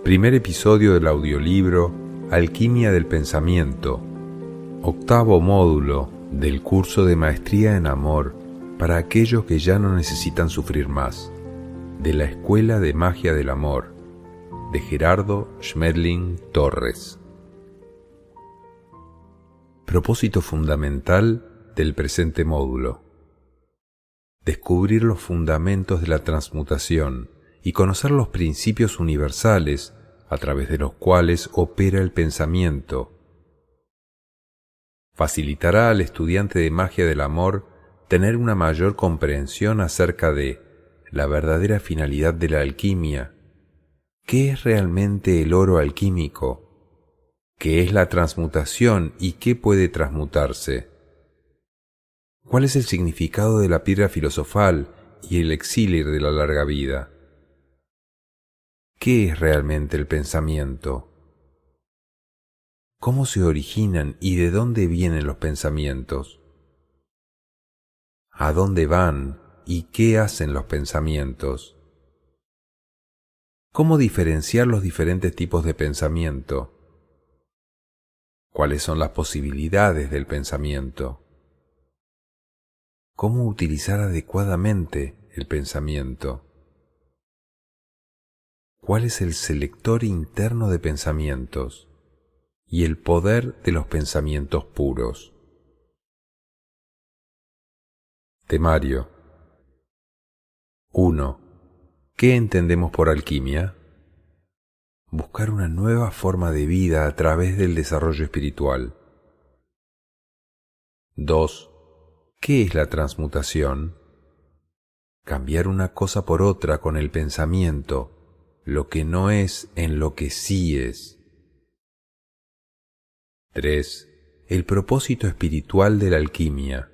Primer episodio del audiolibro Alquimia del Pensamiento, octavo módulo del curso de Maestría en Amor para aquellos que ya no necesitan sufrir más, de la Escuela de Magia del Amor, de Gerardo Schmedling Torres. Propósito fundamental del presente módulo: descubrir los fundamentos de la transmutación y conocer los principios universales a través de los cuales opera el pensamiento. Facilitará al estudiante de magia del amor tener una mayor comprensión acerca de la verdadera finalidad de la alquimia. ¿Qué es realmente el oro alquímico? ¿Qué es la transmutación y qué puede transmutarse? ¿Cuál es el significado de la piedra filosofal y el elixir de la larga vida? ¿Qué es realmente el pensamiento? ¿Cómo se originan y de dónde vienen los pensamientos? ¿A dónde van y qué hacen los pensamientos? ¿Cómo diferenciar los diferentes tipos de pensamiento? ¿Cuáles son las posibilidades del pensamiento? ¿Cómo utilizar adecuadamente el pensamiento? ¿Cuál es el selector interno de pensamientos y el poder de los pensamientos puros? Temario. 1. ¿Qué entendemos por alquimia? Buscar una nueva forma de vida a través del desarrollo espiritual. 2. ¿Qué es la transmutación? Cambiar una cosa por otra con el pensamiento, lo que no es en lo que sí es. 3. El propósito espiritual de la alquimia.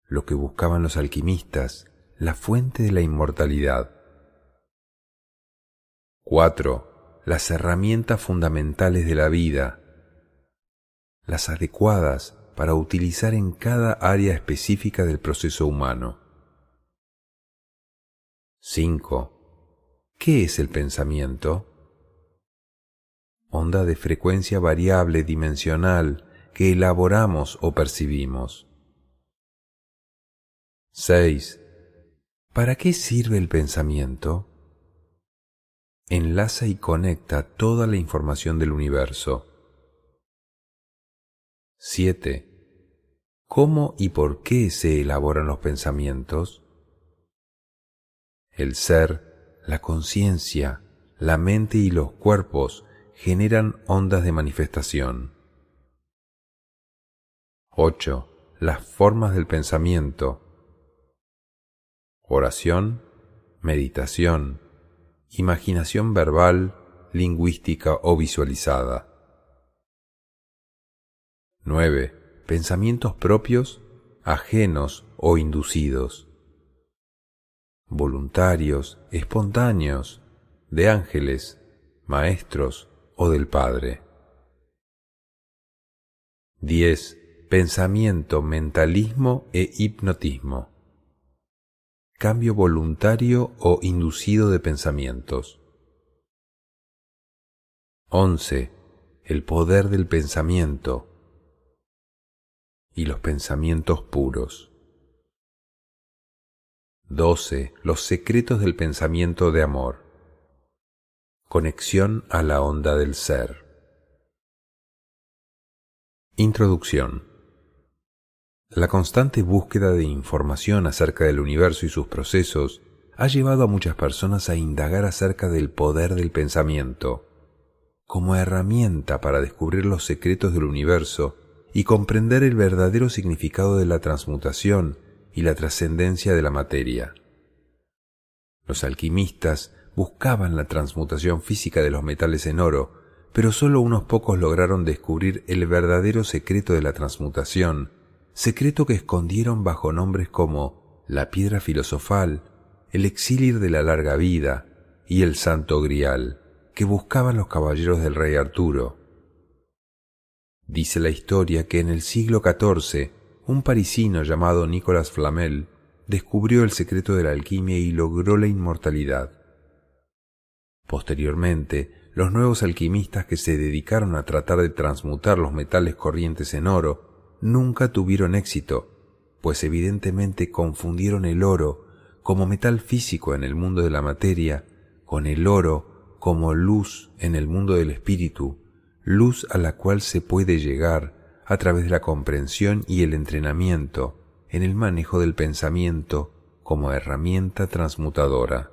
Lo que buscaban los alquimistas, la fuente de la inmortalidad. 4. Las herramientas fundamentales de la vida, las adecuadas para utilizar en cada área específica del proceso humano. 5. ¿Qué es el pensamiento? Onda de frecuencia variable dimensional que elaboramos o percibimos. 6. ¿Para qué sirve el pensamiento? Enlaza y conecta toda la información del universo. 7. ¿Cómo y por qué se elaboran los pensamientos? El ser, la conciencia, la mente y los cuerpos generan ondas de manifestación. 8. Las formas del pensamiento. Oración, meditación, imaginación verbal, lingüística o visualizada. 9. Pensamientos propios, ajenos o inducidos. Voluntarios, espontáneos, de ángeles, maestros o del Padre. 10. Pensamiento, mentalismo e hipnotismo. Cambio voluntario o inducido de pensamientos. 11. El poder del pensamiento y los pensamientos puros. 12. Los secretos del pensamiento de amor. Conexión a la onda del ser. Introducción. La constante búsqueda de información acerca del universo y sus procesos ha llevado a muchas personas a indagar acerca del poder del pensamiento, como herramienta para descubrir los secretos del universo y comprender el verdadero significado de la transmutación y la trascendencia de la materia. Los alquimistas buscaban la transmutación física de los metales en oro, pero solo unos pocos lograron descubrir el verdadero secreto de la transmutación, secreto que escondieron bajo nombres como la piedra filosofal, el elixir de la larga vida y el santo grial, que buscaban los caballeros del rey Arturo. Dice la historia que en el siglo XIV un parisino llamado Nicolas Flamel descubrió el secreto de la alquimia y logró la inmortalidad. Posteriormente, los nuevos alquimistas que se dedicaron a tratar de transmutar los metales corrientes en oro nunca tuvieron éxito, pues evidentemente confundieron el oro como metal físico en el mundo de la materia con el oro como luz en el mundo del espíritu, luz a la cual se puede llegar a través de la comprensión y el entrenamiento en el manejo del pensamiento como herramienta transmutadora.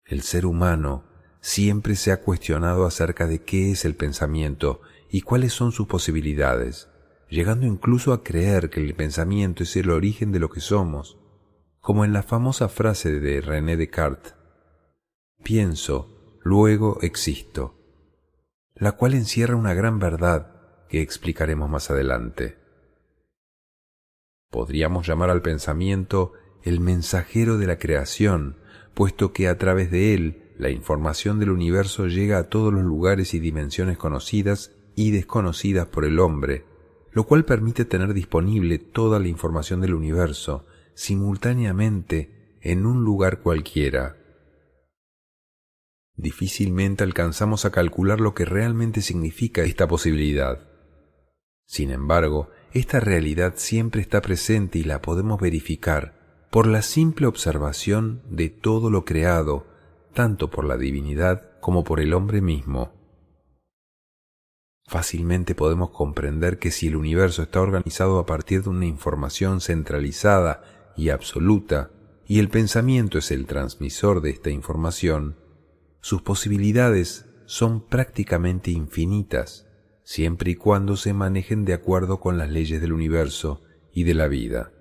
El ser humano siempre se ha cuestionado acerca de qué es el pensamiento y cuáles son sus posibilidades, llegando incluso a creer que el pensamiento es el origen de lo que somos, como en la famosa frase de René Descartes: pienso, luego existo, la cual encierra una gran verdad que explicaremos más adelante. Podríamos llamar al pensamiento el mensajero de la creación, puesto que a través de él la información del universo llega a todos los lugares y dimensiones conocidas y desconocidas por el hombre, lo cual permite tener disponible toda la información del universo simultáneamente en un lugar cualquiera. Difícilmente alcanzamos a calcular lo que realmente significa esta posibilidad. Sin embargo, esta realidad siempre está presente y la podemos verificar por la simple observación de todo lo creado, tanto por la divinidad como por el hombre mismo. Fácilmente podemos comprender que si el universo está organizado a partir de una información centralizada y absoluta, y el pensamiento es el transmisor de esta información, sus posibilidades son prácticamente infinitas, siempre y cuando se manejen de acuerdo con las leyes del universo y de la vida.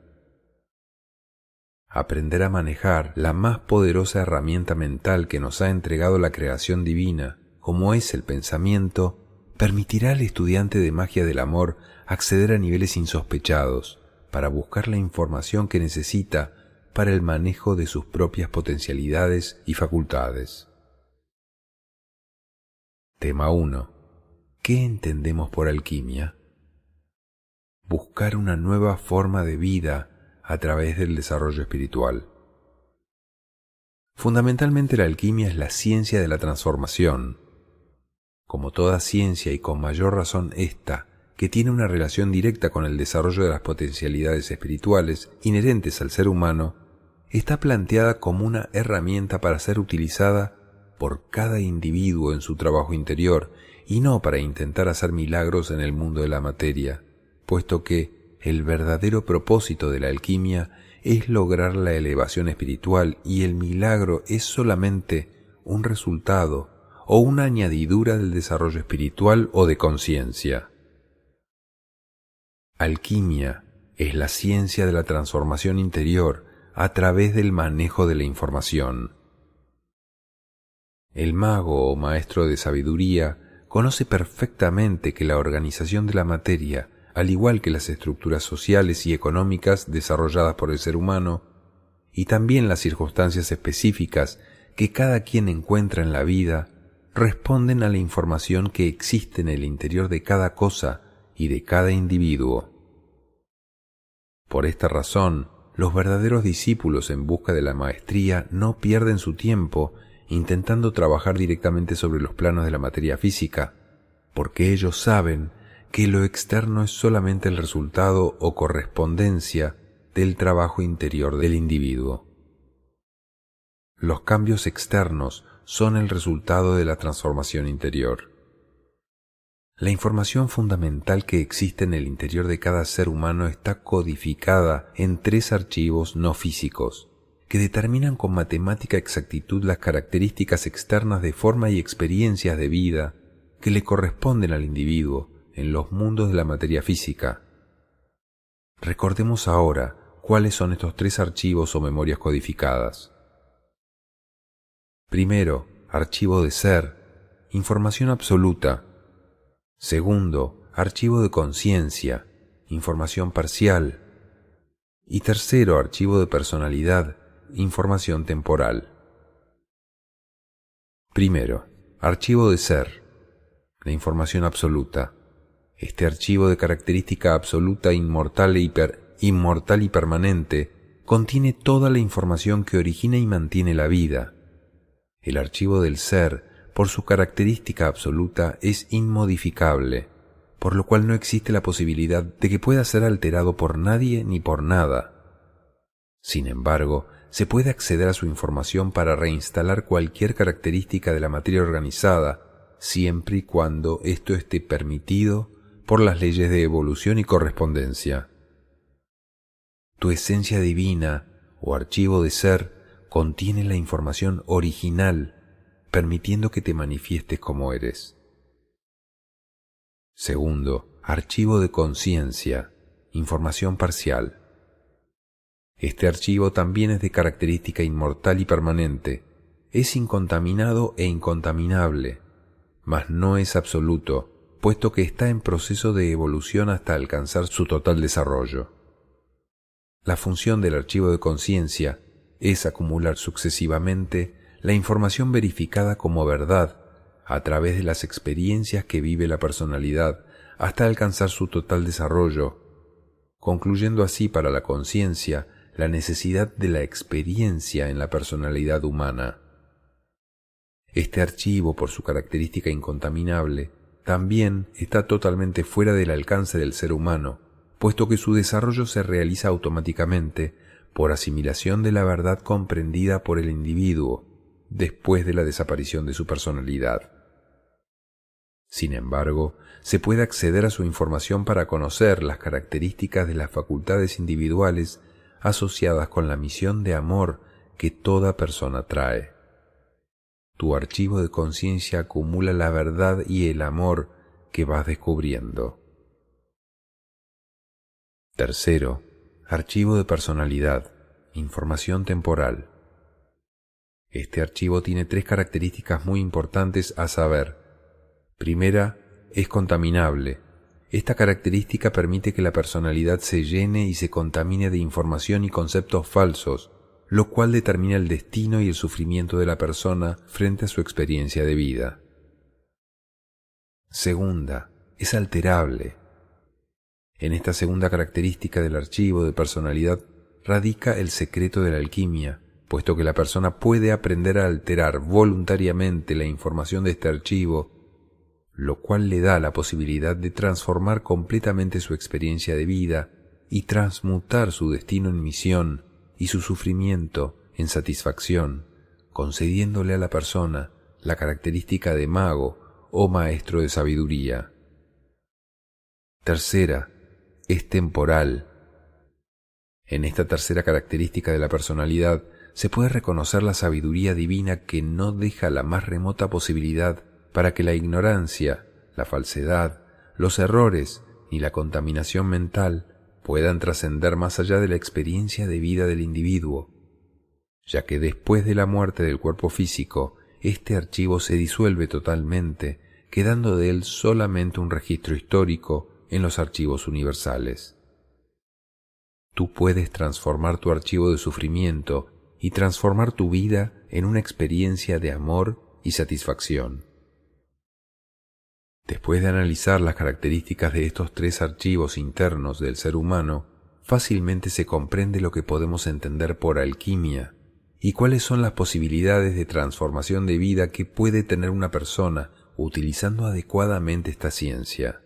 Aprender a manejar la más poderosa herramienta mental que nos ha entregado la creación divina, como es el pensamiento, permitirá al estudiante de magia del amor acceder a niveles insospechados para buscar la información que necesita para el manejo de sus propias potencialidades y facultades. Tema 1. ¿Qué entendemos por alquimia? Buscar una nueva forma de vida a través del desarrollo espiritual. Fundamentalmente la alquimia es la ciencia de la transformación. Como toda ciencia y con mayor razón esta, que tiene una relación directa con el desarrollo de las potencialidades espirituales inherentes al ser humano, está planteada como una herramienta para ser utilizada por cada individuo en su trabajo interior y no para intentar hacer milagros en el mundo de la materia, puesto que el verdadero propósito de la alquimia es lograr la elevación espiritual y el milagro es solamente un resultado o una añadidura del desarrollo espiritual o de conciencia. Alquimia es la ciencia de la transformación interior a través del manejo de la información. El mago o maestro de sabiduría conoce perfectamente que la organización de la materia, al igual que las estructuras sociales y económicas desarrolladas por el ser humano, y también las circunstancias específicas que cada quien encuentra en la vida, responden a la información que existe en el interior de cada cosa y de cada individuo. Por esta razón, los verdaderos discípulos en busca de la maestría no pierden su tiempo intentando trabajar directamente sobre los planos de la materia física, porque ellos saben que lo externo es solamente el resultado o correspondencia del trabajo interior del individuo. Los cambios externos son el resultado de la transformación interior. La información fundamental que existe en el interior de cada ser humano está codificada en 3 archivos no físicos, que determinan con matemática exactitud las características externas de forma y experiencias de vida que le corresponden al individuo en los mundos de la materia física. Recordemos ahora cuáles son estos 3 archivos o memorias codificadas. Primero, archivo de ser, información absoluta. Segundo, archivo de conciencia, información parcial. Y tercero, archivo de personalidad, información temporal. Primero, archivo de ser, la información absoluta, Este archivo de característica absoluta, inmortal y permanente contiene toda la información que origina y mantiene la vida. El archivo del ser, por su característica absoluta, es inmodificable, por lo cual no existe la posibilidad de que pueda ser alterado por nadie ni por nada. Sin embargo, se puede acceder a su información para reinstalar cualquier característica de la materia organizada, siempre y cuando esto esté permitido por las leyes de evolución y correspondencia. Tu esencia divina o archivo de ser contiene la información original, permitiendo que te manifiestes como eres. Segundo, archivo de conciencia, información parcial. Este archivo también es de característica inmortal y permanente. Es incontaminado e incontaminable, mas no es absoluto, puesto que está en proceso de evolución hasta alcanzar su total desarrollo. La función del archivo de conciencia es acumular sucesivamente la información verificada como verdad a través de las experiencias que vive la personalidad hasta alcanzar su total desarrollo, concluyendo así para la conciencia la necesidad de la experiencia en la personalidad humana. Este archivo, por su característica incontaminable, también está totalmente fuera del alcance del ser humano, puesto que su desarrollo se realiza automáticamente por asimilación de la verdad comprendida por el individuo después de la desaparición de su personalidad. Sin embargo, se puede acceder a su información para conocer las características de las facultades individuales asociadas con la misión de amor que toda persona trae. Tu archivo de conciencia acumula la verdad y el amor que vas descubriendo. Tercero, archivo de personalidad, información temporal. Este archivo tiene tres características muy importantes a saber. Primera, es contaminable. Esta característica permite que la personalidad se llene y se contamine de información y conceptos falsos, lo cual determina el destino y el sufrimiento de la persona frente a su experiencia de vida. Segunda, es alterable. En esta segunda característica del archivo de personalidad radica el secreto de la alquimia, puesto que la persona puede aprender a alterar voluntariamente la información de este archivo, lo cual le da la posibilidad de transformar completamente su experiencia de vida y transmutar su destino en misión y su sufrimiento en satisfacción, concediéndole a la persona la característica de mago o maestro de sabiduría. Tercera, es temporal. En esta tercera característica de la personalidad se puede reconocer la sabiduría divina que no deja la más remota posibilidad para que la ignorancia, la falsedad, los errores ni la contaminación mental puedan trascender más allá de la experiencia de vida del individuo, ya que después de la muerte del cuerpo físico, este archivo se disuelve totalmente, quedando de él solamente un registro histórico en los archivos universales. Tú puedes transformar tu archivo de sufrimiento y transformar tu vida en una experiencia de amor y satisfacción. Después de analizar las características de estos tres archivos internos del ser humano, fácilmente se comprende lo que podemos entender por alquimia y cuáles son las posibilidades de transformación de vida que puede tener una persona utilizando adecuadamente esta ciencia.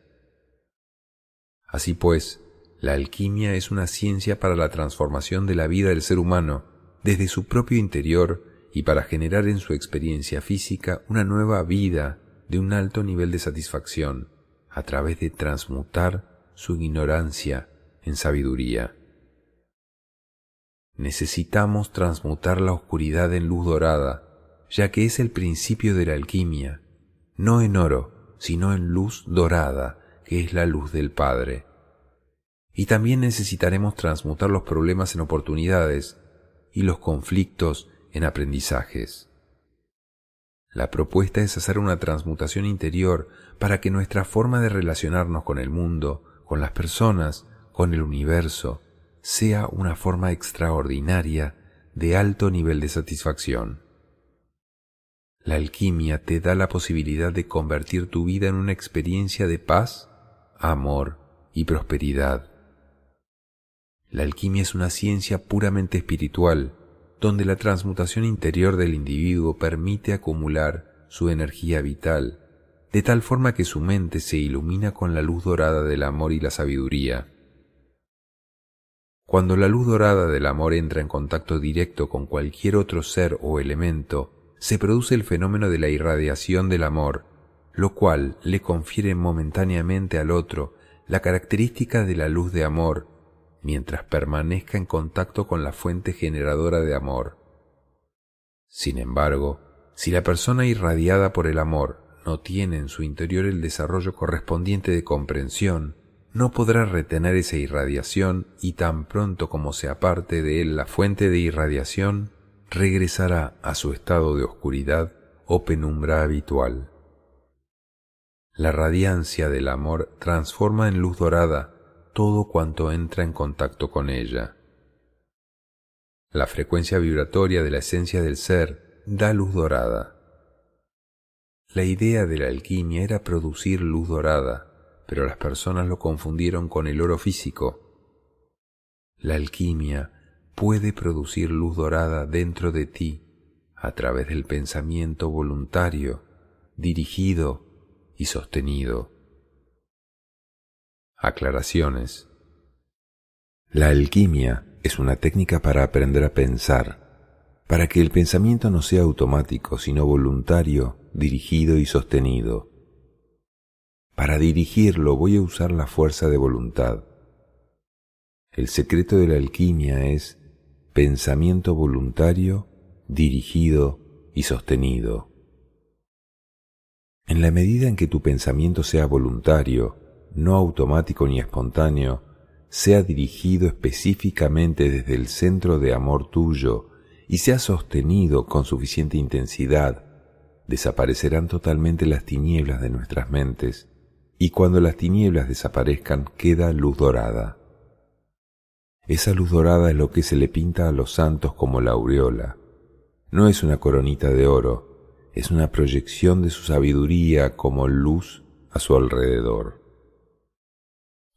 Así pues, la alquimia es una ciencia para la transformación de la vida del ser humano desde su propio interior y para generar en su experiencia física una nueva vida de un alto nivel de satisfacción a través de transmutar su ignorancia en sabiduría. Necesitamos transmutar la oscuridad en luz dorada, ya que es el principio de la alquimia, no en oro, sino en luz dorada, que es la luz del Padre. Y también necesitaremos transmutar los problemas en oportunidades y los conflictos en aprendizajes. La propuesta es hacer una transmutación interior para que nuestra forma de relacionarnos con el mundo, con las personas, con el universo, sea una forma extraordinaria de alto nivel de satisfacción. La alquimia te da la posibilidad de convertir tu vida en una experiencia de paz, amor y prosperidad. La alquimia es una ciencia puramente espiritual, donde la transmutación interior del individuo permite acumular su energía vital, de tal forma que su mente se ilumina con la luz dorada del amor y la sabiduría. Cuando la luz dorada del amor entra en contacto directo con cualquier otro ser o elemento, se produce el fenómeno de la irradiación del amor, lo cual le confiere momentáneamente al otro la característica de la luz de amor, mientras permanezca en contacto con la fuente generadora de amor. Sin embargo, si la persona irradiada por el amor no tiene en su interior el desarrollo correspondiente de comprensión, no podrá retener esa irradiación y tan pronto como se aparte de él la fuente de irradiación, regresará a su estado de oscuridad o penumbra habitual. La radiancia del amor transforma en luz dorada todo cuanto entra en contacto con ella. La frecuencia vibratoria de la esencia del ser da luz dorada. La idea de la alquimia era producir luz dorada, pero las personas lo confundieron con el oro físico. La alquimia puede producir luz dorada dentro de ti a través del pensamiento voluntario, dirigido y sostenido. Aclaraciones. La alquimia es una técnica para aprender a pensar, para que el pensamiento no sea automático, sino voluntario, dirigido y sostenido. Para dirigirlo voy a usar la fuerza de voluntad. El secreto de la alquimia es pensamiento voluntario, dirigido y sostenido. En la medida en que tu pensamiento sea voluntario, no automático ni espontáneo, sea dirigido específicamente desde el centro de amor tuyo y sea sostenido con suficiente intensidad, desaparecerán totalmente las tinieblas de nuestras mentes, y cuando las tinieblas desaparezcan queda luz dorada. Esa luz dorada es lo que se le pinta a los santos como la aureola. No es una coronita de oro, es una proyección de su sabiduría como luz a su alrededor.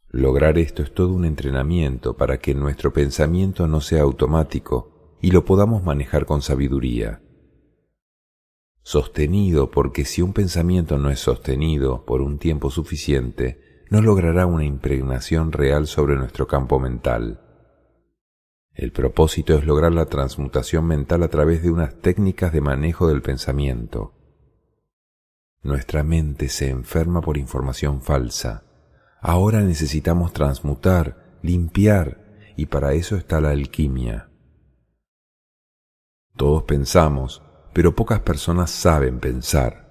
Lograr esto es todo un entrenamiento para que nuestro pensamiento no sea automático y lo podamos manejar con sabiduría. Sostenido, porque si un pensamiento no es sostenido por un tiempo suficiente, no logrará una impregnación real sobre nuestro campo mental. El propósito es lograr la transmutación mental a través de unas técnicas de manejo del pensamiento. Nuestra mente se enferma por información falsa. Ahora necesitamos transmutar, limpiar, y para eso está la alquimia. Todos pensamos, pero pocas personas saben pensar.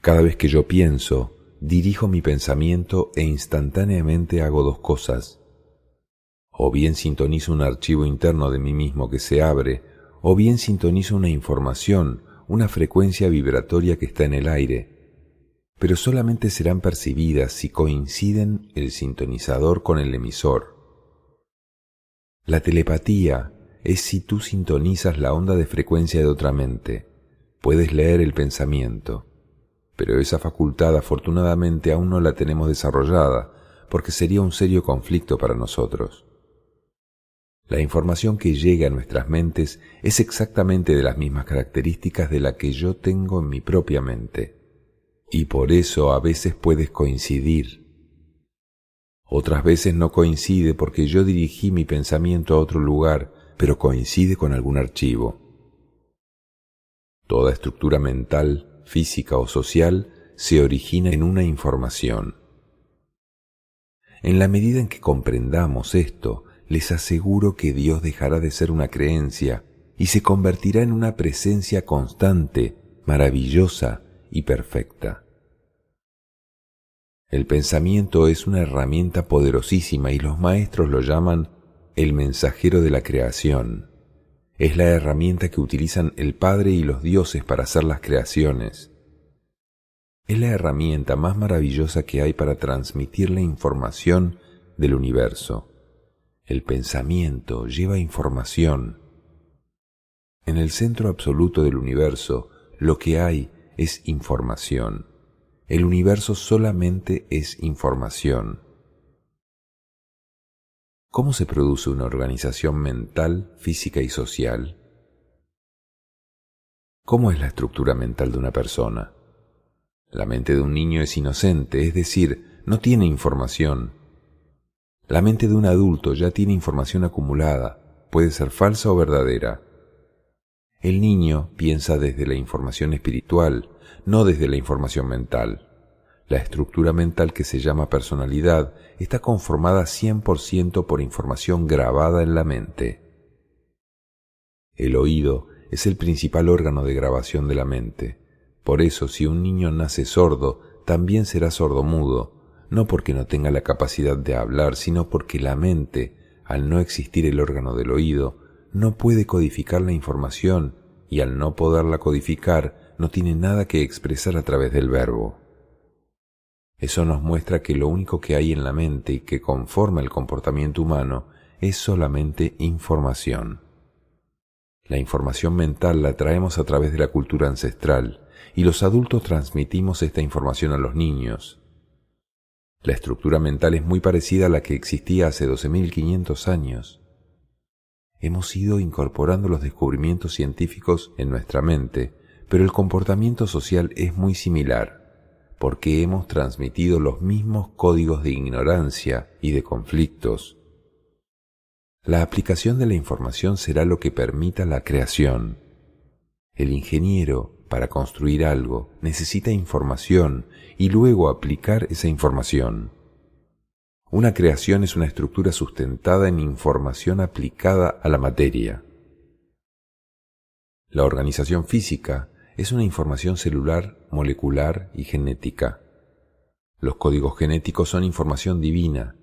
Cada vez que yo pienso, dirijo mi pensamiento e instantáneamente hago dos cosas. O bien sintonizo un archivo interno de mí mismo que se abre, o bien sintonizo una información, una frecuencia vibratoria que está en el aire, pero solamente serán percibidas si coinciden el sintonizador con el emisor. La telepatía es si tú sintonizas la onda de frecuencia de otra mente. Puedes leer el pensamiento, pero esa facultad afortunadamente aún no la tenemos desarrollada, porque sería un serio conflicto para nosotros. La información que llega a nuestras mentes es exactamente de las mismas características de la que yo tengo en mi propia mente. Y por eso a veces puedes coincidir. Otras veces no coincide porque yo dirigí mi pensamiento a otro lugar, pero coincide con algún archivo. Toda estructura mental, física o social se origina en una información. En la medida en que comprendamos esto, les aseguro que Dios dejará de ser una creencia y se convertirá en una presencia constante, maravillosa y perfecta. El pensamiento es una herramienta poderosísima y los maestros lo llaman el mensajero de la creación. Es la herramienta que utilizan el Padre y los dioses para hacer las creaciones. Es la herramienta más maravillosa que hay para transmitir la información del universo. El pensamiento lleva información. En el centro absoluto del universo, lo que hay es información. El universo solamente es información. ¿Cómo se produce una organización mental, física y social? ¿Cómo es la estructura mental de una persona? La mente de un niño es inocente, es decir, no tiene información. La mente de un adulto ya tiene información acumulada, puede ser falsa o verdadera. El niño piensa desde la información espiritual, no desde la información mental. La estructura mental que se llama personalidad está conformada 100% por información grabada en la mente. El oído es el principal órgano de grabación de la mente. Por eso, si un niño nace sordo, también será sordomudo, no porque no tenga la capacidad de hablar, sino porque la mente, al no existir el órgano del oído, no puede codificar la información y al no poderla codificar, no tiene nada que expresar a través del verbo. Eso nos muestra que lo único que hay en la mente y que conforma el comportamiento humano es solamente información. La información mental la traemos a través de la cultura ancestral y los adultos transmitimos esta información a los niños. La estructura mental es muy parecida a la que existía hace 12.500 años. Hemos ido incorporando los descubrimientos científicos en nuestra mente, pero el comportamiento social es muy similar, porque hemos transmitido los mismos códigos de ignorancia y de conflictos. La aplicación de la información será lo que permita la creación. El ingeniero, para construir algo, necesita información y luego aplicar esa información. Una creación es una estructura sustentada en información aplicada a la materia. La organización física es una información celular, molecular y genética. Los códigos genéticos son información divina.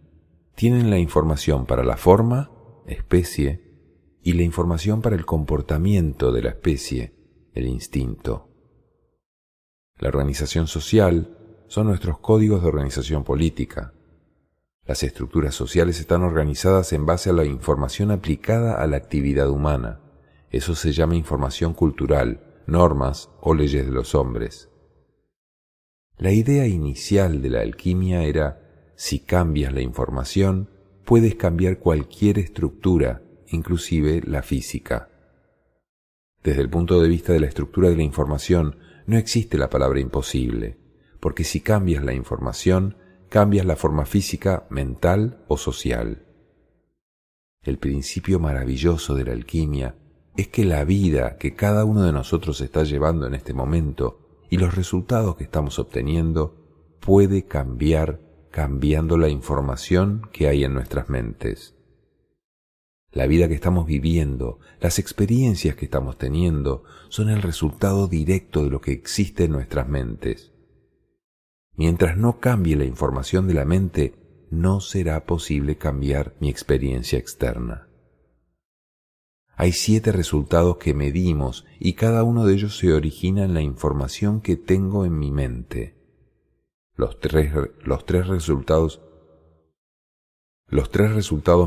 Tienen la información para la forma, especie, y la información para el comportamiento de la especie, el instinto. La organización social son nuestros códigos de organización política. Las estructuras sociales están organizadas en base a la información aplicada a la actividad humana. Eso se llama información cultural, normas o leyes de los hombres. La idea inicial de la alquimia era, si cambias la información, puedes cambiar cualquier estructura, inclusive la física. Desde el punto de vista de la estructura de la información, no existe la palabra imposible, porque si cambias la información, cambias la forma física, mental o social. El principio maravilloso de la alquimia es que la vida que cada uno de nosotros está llevando en este momento y los resultados que estamos obteniendo puede cambiar cambiando la información que hay en nuestras mentes. La vida que estamos viviendo, las experiencias que estamos teniendo, son el resultado directo de lo que existe en nuestras mentes. Mientras no cambie la información de la mente, no será posible cambiar mi experiencia externa. Hay 7 resultados que medimos y cada uno de ellos se origina en la información que tengo en mi mente. Los tres resultados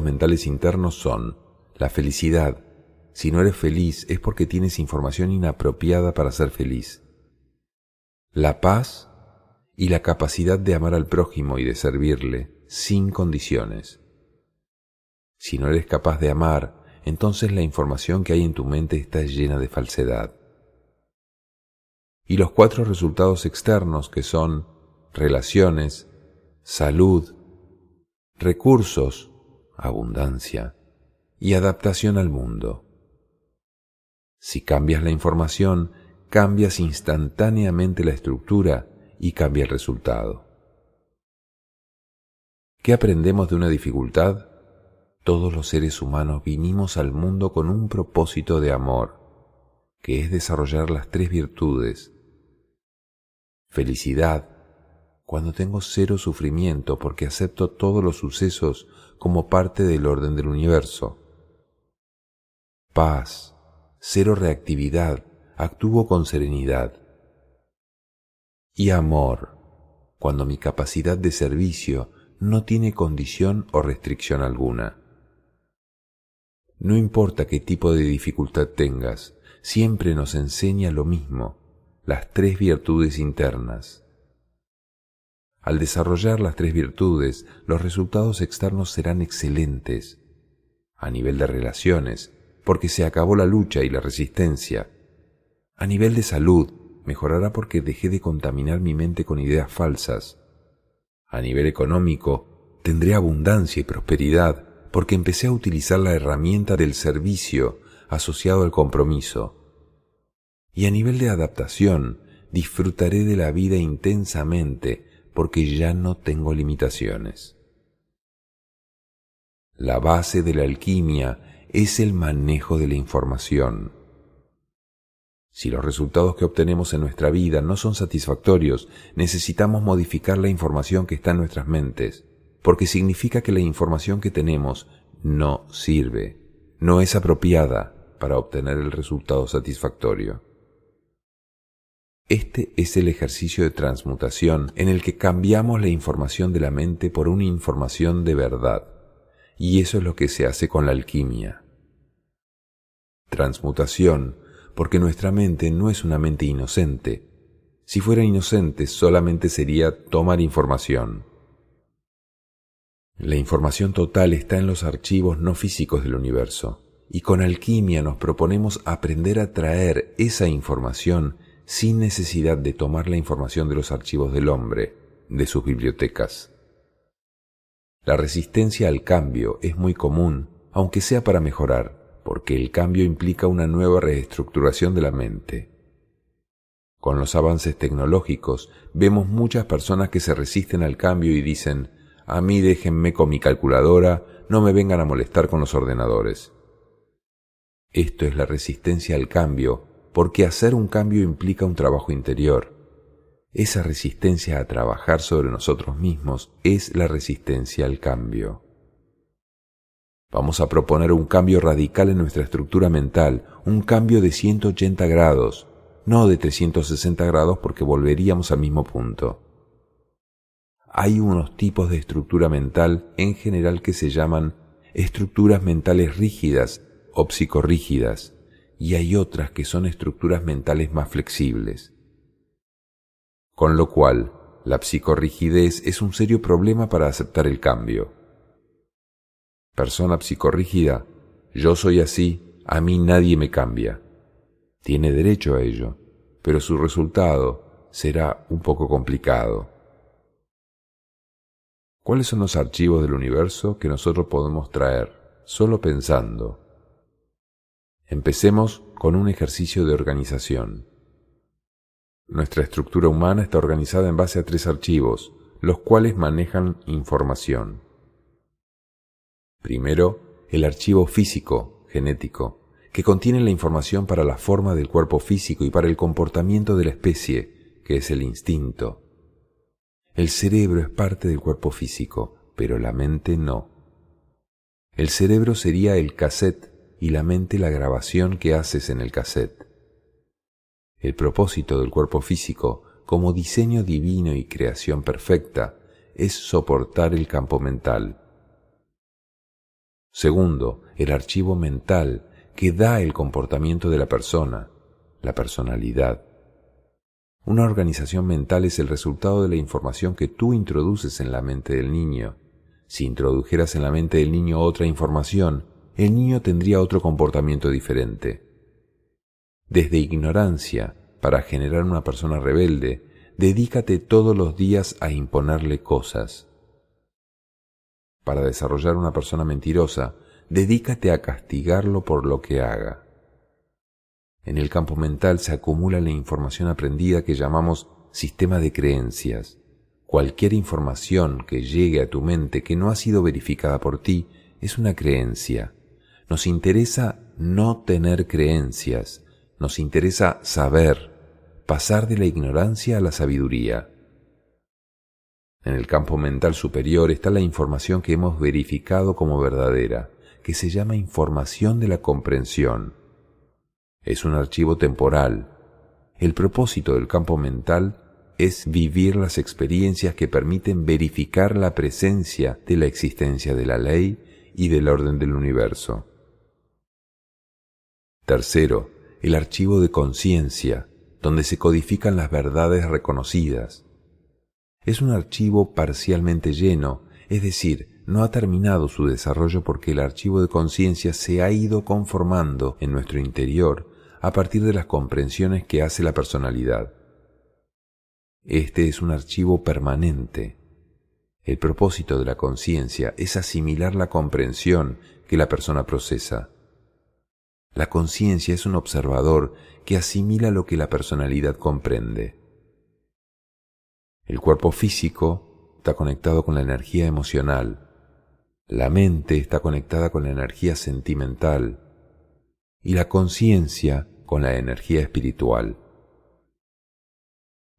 mentales internos son la felicidad. Si no eres feliz es porque tienes información inapropiada para ser feliz. La paz y la capacidad de amar al prójimo y de servirle sin condiciones. Si no eres capaz de amar, entonces la información que hay en tu mente está llena de falsedad. Y los 4 resultados externos que son relaciones, salud, recursos, abundancia y adaptación al mundo. Si cambias la información, cambias instantáneamente la estructura y cambia el resultado. ¿Qué aprendemos de una dificultad? Todos los seres humanos vinimos al mundo con un propósito de amor, que es desarrollar las 3 virtudes. Felicidad, cuando tengo 0 sufrimiento porque acepto todos los sucesos como parte del orden del universo. Paz, 0 reactividad, actúo con serenidad. Y amor, cuando mi capacidad de servicio no tiene condición o restricción alguna. No importa qué tipo de dificultad tengas, siempre nos enseña lo mismo, las 3 virtudes internas. Al desarrollar las 3 virtudes, los resultados externos serán excelentes. A nivel de relaciones, porque se acabó la lucha y la resistencia. A nivel de salud, mejorará porque dejé de contaminar mi mente con ideas falsas. A nivel económico, tendré abundancia y prosperidad porque empecé a utilizar la herramienta del servicio asociado al compromiso. Y a nivel de adaptación, disfrutaré de la vida intensamente porque ya no tengo limitaciones. La base de la alquimia es el manejo de la información. Si los resultados que obtenemos en nuestra vida no son satisfactorios, necesitamos modificar la información que está en nuestras mentes, porque significa que la información que tenemos no sirve, no es apropiada para obtener el resultado satisfactorio. Este es el ejercicio de transmutación en el que cambiamos la información de la mente por una información de verdad, y eso es lo que se hace con la alquimia. Transmutación, porque nuestra mente no es una mente inocente. Si fuera inocente, solamente sería tomar información. La información total está en los archivos no físicos del universo, y con alquimia nos proponemos aprender a traer esa información sin necesidad de tomar la información de los archivos del hombre, de sus bibliotecas. La resistencia al cambio es muy común, aunque sea para mejorar, porque el cambio implica una nueva reestructuración de la mente. Con los avances tecnológicos, vemos muchas personas que se resisten al cambio y dicen: a mí déjenme con mi calculadora, no me vengan a molestar con los ordenadores. Esto es la resistencia al cambio, porque hacer un cambio implica un trabajo interior. Esa resistencia a trabajar sobre nosotros mismos es la resistencia al cambio. Vamos a proponer un cambio radical en nuestra estructura mental, un cambio de 180 grados, no de 360 grados porque volveríamos al mismo punto. Hay unos tipos de estructura mental en general que se llaman estructuras mentales rígidas o psicorrígidas, y hay otras que son estructuras mentales más flexibles. Con lo cual, la psicorrigidez es un serio problema para aceptar el cambio. Persona psicorrígida: yo soy así, a mí nadie me cambia. Tiene derecho a ello, pero su resultado será un poco complicado. ¿Cuáles son los archivos del universo que nosotros podemos traer solo pensando? Empecemos con un ejercicio de organización. Nuestra estructura humana está organizada en base a 3 archivos, los cuales manejan información. Primero, el archivo físico, genético, que contiene la información para la forma del cuerpo físico y para el comportamiento de la especie, que es el instinto. El cerebro es parte del cuerpo físico, pero la mente no. El cerebro sería el cassette y la mente la grabación que haces en el cassette. El propósito del cuerpo físico, como diseño divino y creación perfecta, es soportar el campo mental. Segundo, el archivo mental, que da el comportamiento de la persona, la personalidad. Una organización mental es el resultado de la información que tú introduces en la mente del niño. Si introdujeras en la mente del niño otra información, el niño tendría otro comportamiento diferente. Desde ignorancia, para generar una persona rebelde, dedícate todos los días a imponerle cosas. Para desarrollar una persona mentirosa, dedícate a castigarlo por lo que haga. En el campo mental se acumula la información aprendida que llamamos sistema de creencias. Cualquier información que llegue a tu mente que no ha sido verificada por ti es una creencia. Nos interesa no tener creencias, nos interesa saber, pasar de la ignorancia a la sabiduría. En el campo mental superior está la información que hemos verificado como verdadera, que se llama información de la comprensión. Es un archivo temporal. El propósito del campo mental es vivir las experiencias que permiten verificar la presencia de la existencia de la ley y del orden del universo. Tercero, el archivo de conciencia, donde se codifican las verdades reconocidas. Es un archivo parcialmente lleno, es decir, no ha terminado su desarrollo porque el archivo de conciencia se ha ido conformando en nuestro interior a partir de las comprensiones que hace la personalidad. Este es un archivo permanente. El propósito de la conciencia es asimilar la comprensión que la persona procesa. La conciencia es un observador que asimila lo que la personalidad comprende. El cuerpo físico está conectado con la energía emocional, la mente está conectada con la energía sentimental y la conciencia con la energía espiritual.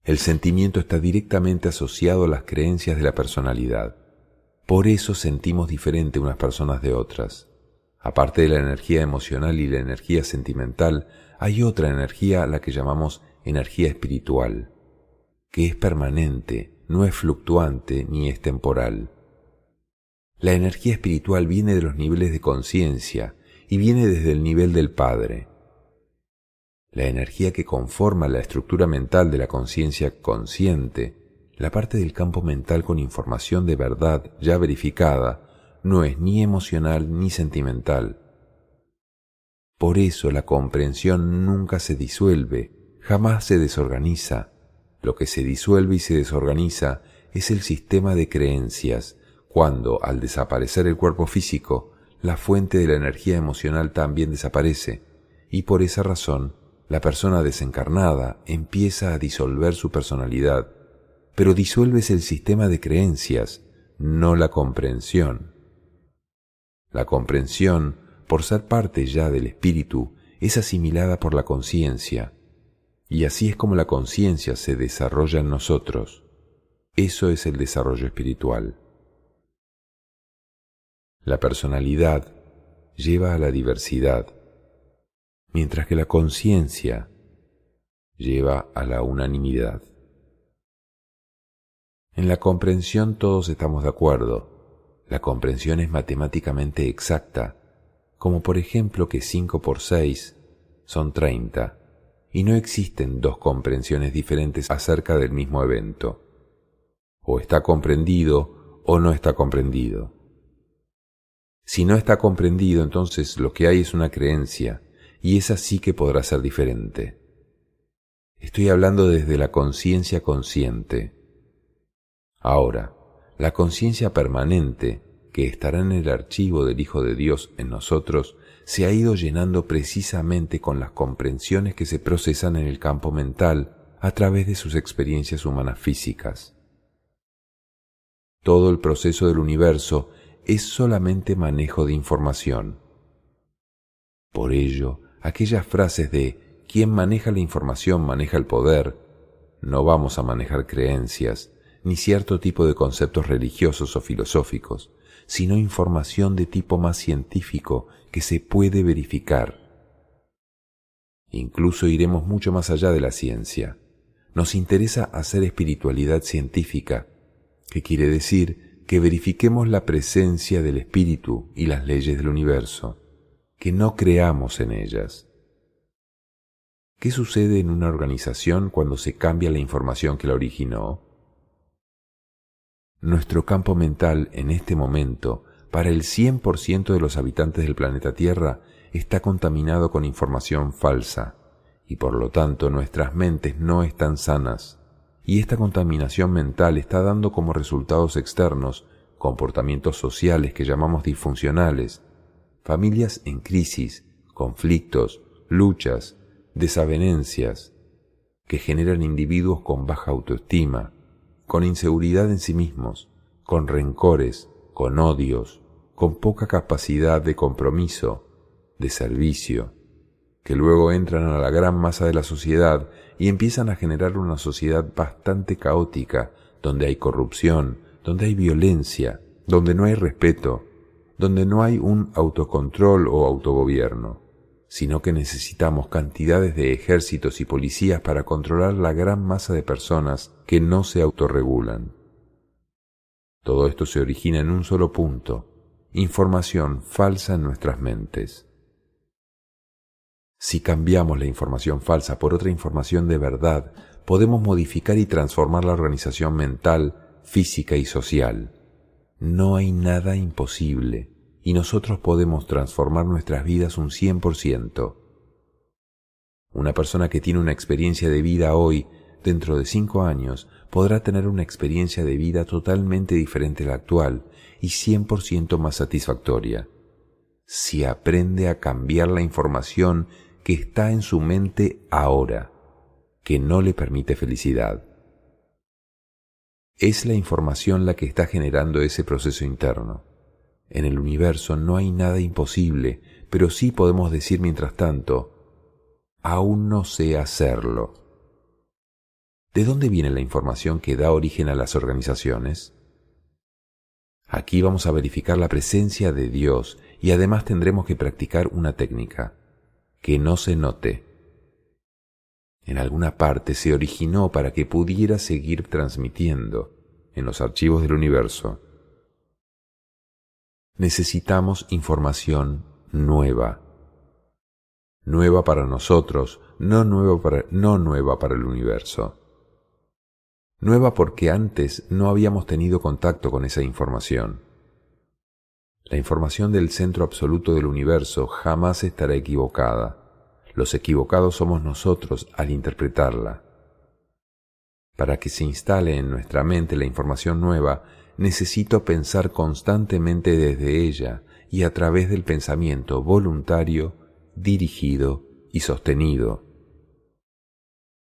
El sentimiento está directamente asociado a las creencias de la personalidad. Por eso sentimos diferente unas personas de otras. Aparte de la energía emocional y la energía sentimental, hay otra energía a la que llamamos energía espiritual, que es permanente, no es fluctuante ni es temporal. La energía espiritual viene de los niveles de conciencia y viene desde el nivel del Padre. La energía que conforma la estructura mental de la conciencia consciente, la parte del campo mental con información de verdad ya verificada, no es ni emocional ni sentimental. Por eso la comprensión nunca se disuelve, jamás se desorganiza. Lo que se disuelve y se desorganiza es el sistema de creencias, cuando, al desaparecer el cuerpo físico, la fuente de la energía emocional también desaparece, y por esa razón, la persona desencarnada empieza a disolver su personalidad, pero disuelves el sistema de creencias, no la comprensión. La comprensión, por ser parte ya del espíritu, es asimilada por la conciencia, y así es como la conciencia se desarrolla en nosotros. Eso es el desarrollo espiritual. La personalidad lleva a la diversidad, mientras que la conciencia lleva a la unanimidad. En la comprensión todos estamos de acuerdo. La comprensión es matemáticamente exacta, como por ejemplo que 5 por 6 son 30, y no existen dos comprensiones diferentes acerca del mismo evento. O está comprendido o no está comprendido. Si no está comprendido, entonces lo que hay es una creencia, y esa sí que podrá ser diferente. Estoy hablando desde la conciencia consciente. Ahora, la conciencia permanente, que estará en el archivo del Hijo de Dios en nosotros, se ha ido llenando precisamente con las comprensiones que se procesan en el campo mental a través de sus experiencias humanas físicas. Todo el proceso del universo es solamente manejo de información. Por ello, aquellas frases de «quien maneja la información maneja el poder», no vamos a manejar creencias, ni cierto tipo de conceptos religiosos o filosóficos, sino información de tipo más científico que se puede verificar. Incluso iremos mucho más allá de la ciencia. Nos interesa hacer espiritualidad científica, que quiere decir que verifiquemos la presencia del espíritu y las leyes del universo, que no creamos en ellas. ¿Qué sucede en una organización cuando se cambia la información que la originó? Nuestro campo mental en este momento, para el 100% de los habitantes del planeta Tierra, está contaminado con información falsa, y por lo tanto nuestras mentes no están sanas, y esta contaminación mental está dando como resultados externos comportamientos sociales que llamamos disfuncionales, familias en crisis, conflictos, luchas, desavenencias, que generan individuos con baja autoestima, con inseguridad en sí mismos, con rencores, con odios, con poca capacidad de compromiso, de servicio, que luego entran a la gran masa de la sociedad y empiezan a generar una sociedad bastante caótica, donde hay corrupción, donde hay violencia, donde no hay respeto, donde no hay un autocontrol o autogobierno, sino que necesitamos cantidades de ejércitos y policías para controlar la gran masa de personas que no se autorregulan. Todo esto se origina en un solo punto: información falsa en nuestras mentes. Si cambiamos la información falsa por otra información de verdad, podemos modificar y transformar la organización mental, física y social. No hay nada imposible y nosotros podemos transformar nuestras vidas un 100%. Una persona que tiene una experiencia de vida hoy, dentro de 5 años, podrá tener una experiencia de vida totalmente diferente a la actual y 100% más satisfactoria, si aprende a cambiar la información que está en su mente ahora, que no le permite felicidad. Es la información la que está generando ese proceso interno. En el universo no hay nada imposible, pero sí podemos decir mientras tanto, aún no sé hacerlo. ¿De dónde viene la información que da origen a las organizaciones? Aquí vamos a verificar la presencia de Dios y además tendremos que practicar una técnica, que no se note. En alguna parte se originó para que pudiera seguir transmitiendo en los archivos del universo. Necesitamos información nueva. Nueva para nosotros, no nueva para el universo. Nueva porque antes no habíamos tenido contacto con esa información. La información del centro absoluto del universo jamás estará equivocada. Los equivocados somos nosotros al interpretarla. Para que se instale en nuestra mente la información nueva, necesito pensar constantemente desde ella y a través del pensamiento voluntario, dirigido y sostenido.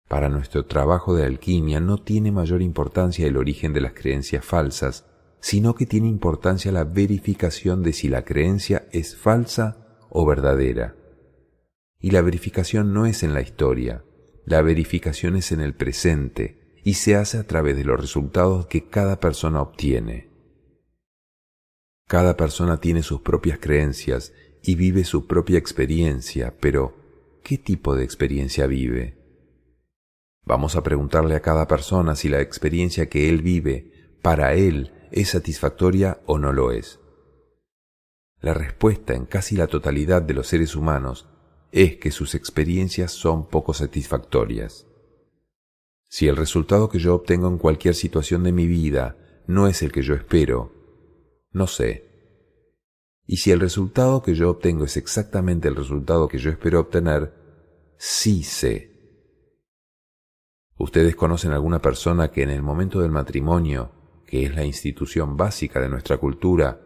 Para nuestro trabajo de alquimia no tiene mayor importancia el origen de las creencias falsas, sino que tiene importancia la verificación de si la creencia es falsa o verdadera. Y la verificación no es en la historia, la verificación es en el presente y se hace a través de los resultados que cada persona obtiene. Cada persona tiene sus propias creencias y vive su propia experiencia, pero ¿qué tipo de experiencia vive? Vamos a preguntarle a cada persona si la experiencia que él vive, para él, es satisfactoria o no lo es. La respuesta en casi la totalidad de los seres humanos es que sus experiencias son poco satisfactorias. Si el resultado que yo obtengo en cualquier situación de mi vida no es el que yo espero, no sé. Y si el resultado que yo obtengo es exactamente el resultado que yo espero obtener, sí sé. ¿Ustedes conocen alguna persona que en el momento del matrimonio, que es la institución básica de nuestra cultura,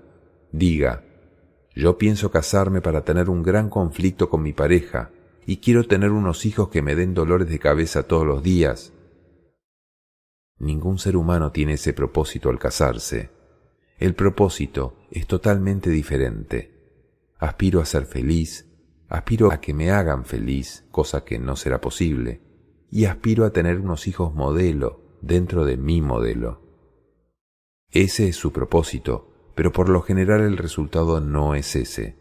diga, yo pienso casarme para tener un gran conflicto con mi pareja y quiero tener unos hijos que me den dolores de cabeza todos los días? Ningún ser humano tiene ese propósito al casarse. El propósito es totalmente diferente. Aspiro a ser feliz, aspiro a que me hagan feliz, cosa que no será posible. Y aspiro a tener unos hijos modelo dentro de mi modelo. Ese es su propósito, pero por lo general el resultado no es ese.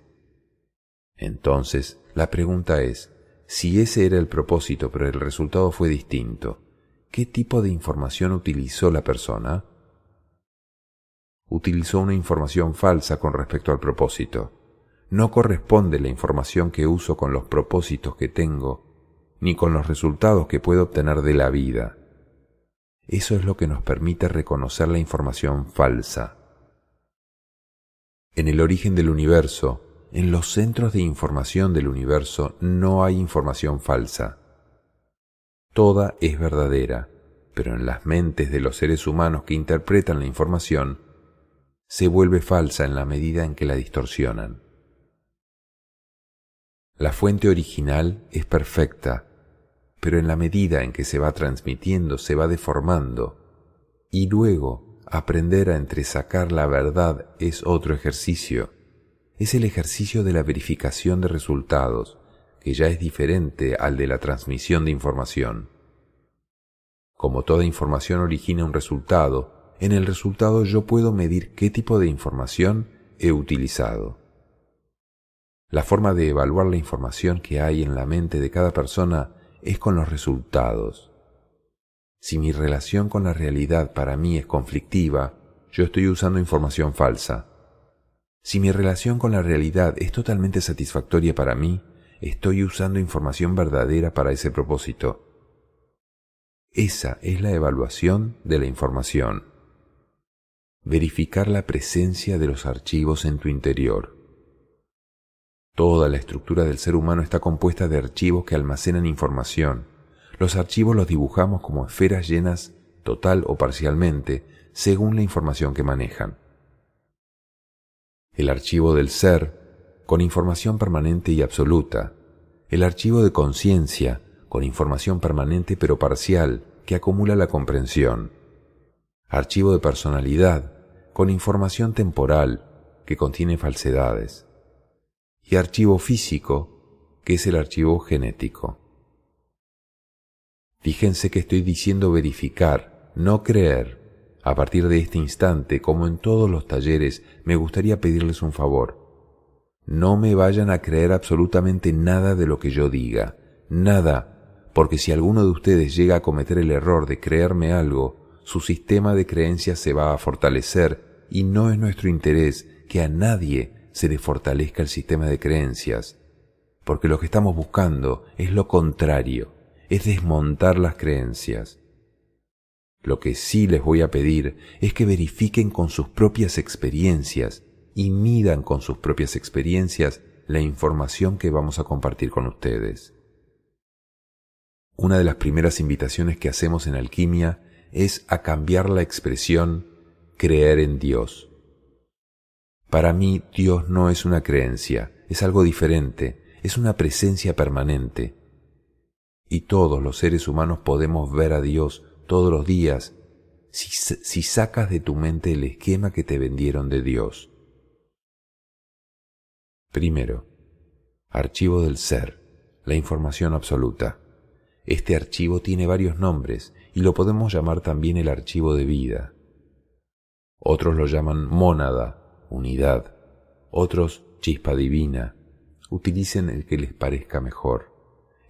Entonces, la pregunta es, si ese era el propósito pero el resultado fue distinto, ¿qué tipo de información utilizó la persona? Utilizó una información falsa con respecto al propósito. No corresponde la información que uso con los propósitos que tengo ni con los resultados que puedo obtener de la vida. Eso es lo que nos permite reconocer la información falsa. En el origen del universo, en los centros de información del universo, no hay información falsa. Toda es verdadera, pero en las mentes de los seres humanos que interpretan la información, se vuelve falsa en la medida en que la distorsionan. La fuente original es perfecta, pero en la medida en que se va transmitiendo se va deformando, y luego aprender a entresacar la verdad es otro ejercicio. Es el ejercicio de la verificación de resultados, que ya es diferente al de la transmisión de información. Como toda información origina un resultado, en el resultado yo puedo medir qué tipo de información he utilizado. La forma de evaluar la información que hay en la mente de cada persona es con los resultados. Si mi relación con la realidad para mí es conflictiva, yo estoy usando información falsa. Si mi relación con la realidad es totalmente satisfactoria para mí, estoy usando información verdadera para ese propósito. Esa es la evaluación de la información. Verificar la presencia de los archivos en tu interior. Toda la estructura del ser humano está compuesta de archivos que almacenan información. Los archivos los dibujamos como esferas llenas, total o parcialmente, según la información que manejan. El archivo del ser, con información permanente y absoluta. El archivo de conciencia, con información permanente pero parcial, que acumula la comprensión. Archivo de personalidad, con información temporal, que contiene falsedades. Y archivo físico, que es el archivo genético. Fíjense que estoy diciendo verificar, no creer. A partir de este instante, como en todos los talleres, me gustaría pedirles un favor. No me vayan a creer absolutamente nada de lo que yo diga, nada, porque si alguno de ustedes llega a cometer el error de creerme algo, su sistema de creencias se va a fortalecer y no es nuestro interés que a nadie se le fortalezca el sistema de creencias, porque lo que estamos buscando es lo contrario, es desmontar las creencias. Lo que sí les voy a pedir es que verifiquen con sus propias experiencias y midan con sus propias experiencias la información que vamos a compartir con ustedes. Una de las primeras invitaciones que hacemos en Alquimia es a cambiar la expresión creer en Dios. Para mí, Dios no es una creencia, es algo diferente, es una presencia permanente. Y todos los seres humanos podemos ver a Dios todos los días si sacas de tu mente el esquema que te vendieron de Dios. Primero, archivo del ser, la información absoluta. Este archivo tiene varios nombres y lo podemos llamar también el archivo de vida. Otros lo llaman mónada, unidad, otros chispa divina. Utilicen el que les parezca mejor.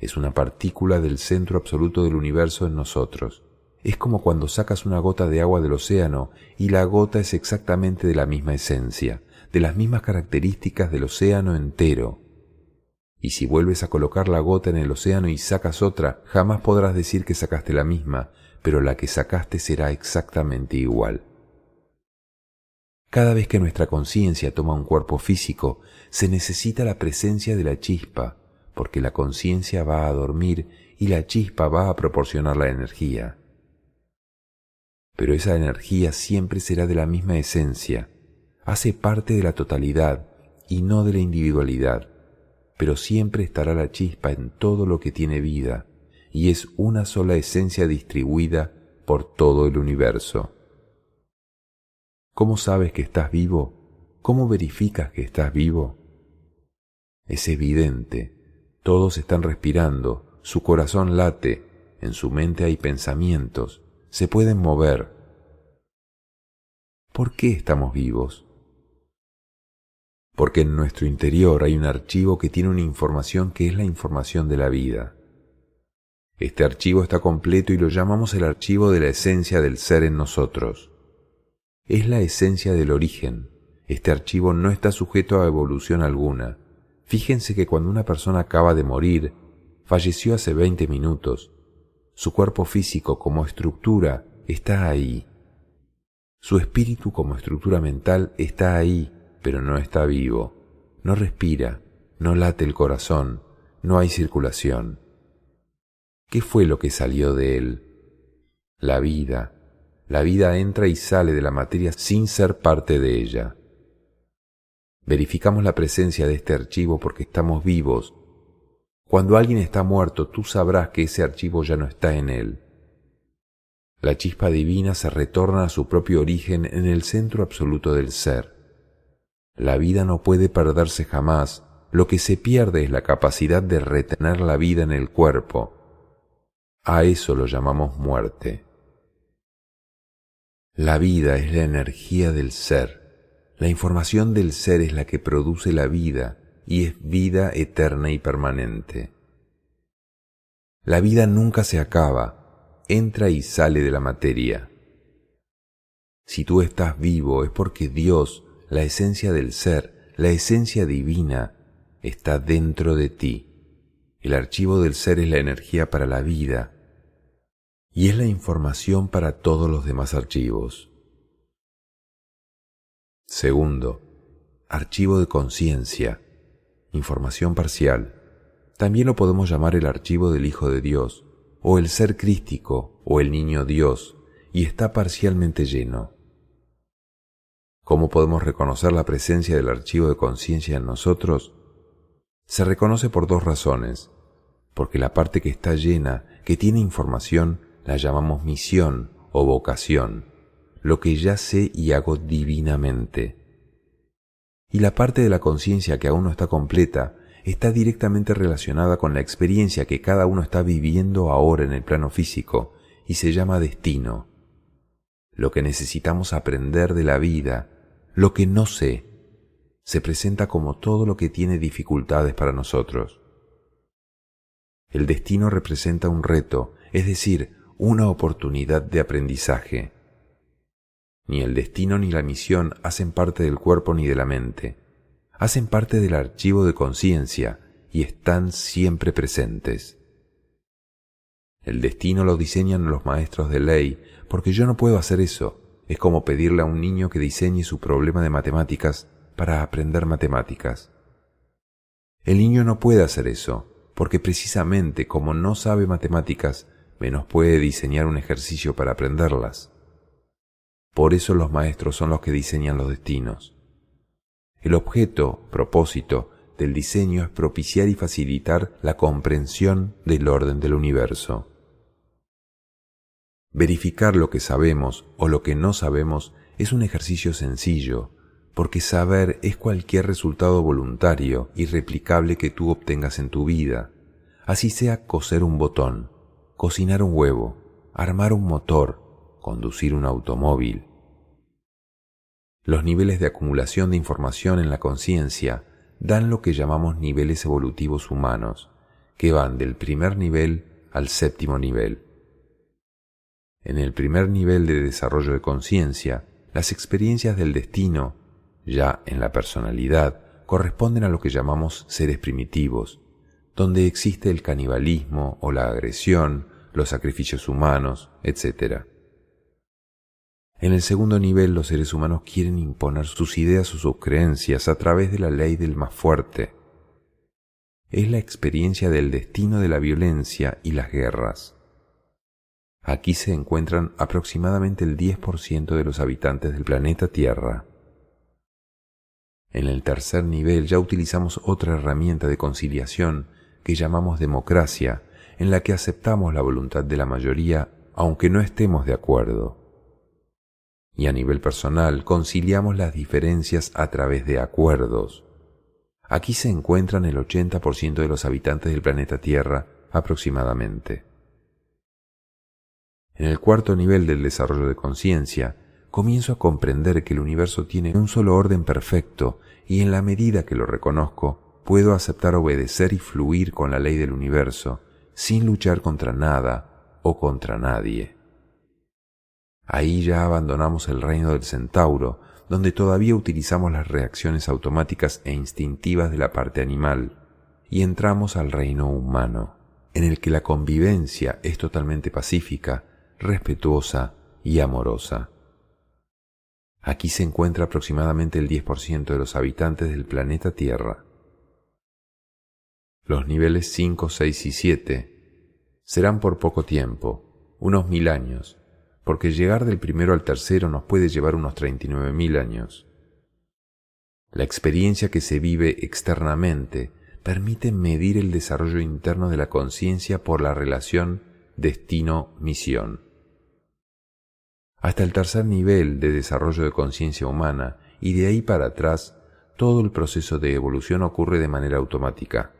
Es una partícula del centro absoluto del universo en nosotros. Es como cuando sacas una gota de agua del océano y la gota es exactamente de la misma esencia, de las mismas características del océano entero. Y si vuelves a colocar la gota en el océano y sacas otra, jamás podrás decir que sacaste la misma, pero la que sacaste será exactamente igual. Cada vez que nuestra conciencia toma un cuerpo físico, se necesita la presencia de la chispa, porque la conciencia va a dormir y la chispa va a proporcionar la energía. Pero esa energía siempre será de la misma esencia, hace parte de la totalidad y no de la individualidad, pero siempre estará la chispa en todo lo que tiene vida y es una sola esencia distribuida por todo el universo. ¿Cómo sabes que estás vivo? ¿Cómo verificas que estás vivo? Es evidente, todos están respirando, su corazón late, en su mente hay pensamientos, se pueden mover. ¿Por qué estamos vivos? Porque en nuestro interior hay un archivo que tiene una información que es la información de la vida. Este archivo está completo y lo llamamos el archivo de la esencia del ser en nosotros. Es la esencia del origen. Este archivo no está sujeto a evolución alguna. Fíjense que cuando una persona acaba de morir, falleció hace 20 minutos, su cuerpo físico como estructura está ahí. Su espíritu como estructura mental está ahí, pero no está vivo. No respira, no late el corazón, no hay circulación. ¿Qué fue lo que salió de él? La vida. La vida entra y sale de la materia sin ser parte de ella. Verificamos la presencia de este archivo porque estamos vivos. Cuando alguien está muerto, tú sabrás que ese archivo ya no está en él. La chispa divina se retorna a su propio origen en el centro absoluto del ser. La vida no puede perderse jamás. Lo que se pierde es la capacidad de retener la vida en el cuerpo. A eso lo llamamos muerte. La vida es la energía del ser. La información del ser es la que produce la vida y es vida eterna y permanente. La vida nunca se acaba, entra y sale de la materia. Si tú estás vivo es porque Dios, la esencia del ser, la esencia divina, está dentro de ti. El archivo del ser es la energía para la vida y es la información para todos los demás archivos. Segundo, archivo de conciencia, información parcial. También lo podemos llamar el archivo del Hijo de Dios, o el ser crístico, o el niño Dios, y está parcialmente lleno. ¿Cómo podemos reconocer la presencia del archivo de conciencia en nosotros? Se reconoce por dos razones, porque la parte que está llena, que tiene información, la llamamos misión o vocación, lo que ya sé y hago divinamente. Y la parte de la conciencia que aún no está completa, está directamente relacionada con la experiencia que cada uno está viviendo ahora en el plano físico y se llama destino. Lo que necesitamos aprender de la vida, lo que no sé, se presenta como todo lo que tiene dificultades para nosotros. El destino representa un reto, es decir, una oportunidad de aprendizaje. Ni el destino ni la misión hacen parte del cuerpo ni de la mente. Hacen parte del archivo de conciencia y están siempre presentes. El destino lo diseñan los maestros de ley, porque yo no puedo hacer eso. Es como pedirle a un niño que diseñe su problema de matemáticas para aprender matemáticas. El niño no puede hacer eso, porque precisamente como no sabe matemáticas, menos puede diseñar un ejercicio para aprenderlas. Por eso los maestros son los que diseñan los destinos. El objeto, propósito, del diseño es propiciar y facilitar la comprensión del orden del universo. Verificar lo que sabemos o lo que no sabemos es un ejercicio sencillo, porque saber es cualquier resultado voluntario y replicable que tú obtengas en tu vida, así sea coser un botón, cocinar un huevo, armar un motor, conducir un automóvil. Los niveles de acumulación de información en la conciencia dan lo que llamamos niveles evolutivos humanos, que van del primer nivel al séptimo nivel. En el primer nivel de desarrollo de conciencia, las experiencias del destino, ya en la personalidad, corresponden a lo que llamamos seres primitivos, donde existe el canibalismo o la agresión, los sacrificios humanos, etc. En el segundo nivel, los seres humanos quieren imponer sus ideas o sus creencias a través de la ley del más fuerte. Es la experiencia del destino de la violencia y las guerras. Aquí se encuentran aproximadamente el 10% de los habitantes del planeta Tierra. En el tercer nivel ya utilizamos otra herramienta de conciliación que llamamos democracia, en la que aceptamos la voluntad de la mayoría aunque no estemos de acuerdo. Y a nivel personal conciliamos las diferencias a través de acuerdos. Aquí se encuentran el 80% de los habitantes del planeta Tierra aproximadamente. En el cuarto nivel del desarrollo de conciencia, comienzo a comprender que el universo tiene un solo orden perfecto y en la medida que lo reconozco, puedo aceptar obedecer y fluir con la ley del universo sin luchar contra nada o contra nadie. Ahí ya abandonamos el reino del centauro, donde todavía utilizamos las reacciones automáticas e instintivas de la parte animal, y entramos al reino humano, en el que la convivencia es totalmente pacífica, respetuosa y amorosa. Aquí se encuentra aproximadamente el 10% de los habitantes del planeta Tierra. Los niveles 5, 6 y 7 serán por poco tiempo, unos 1000 años, porque llegar del primero al tercero nos puede llevar unos 39.000 años. La experiencia que se vive externamente permite medir el desarrollo interno de la conciencia por la relación destino-misión. Hasta el tercer nivel de desarrollo de conciencia humana y de ahí para atrás, todo el proceso de evolución ocurre de manera automática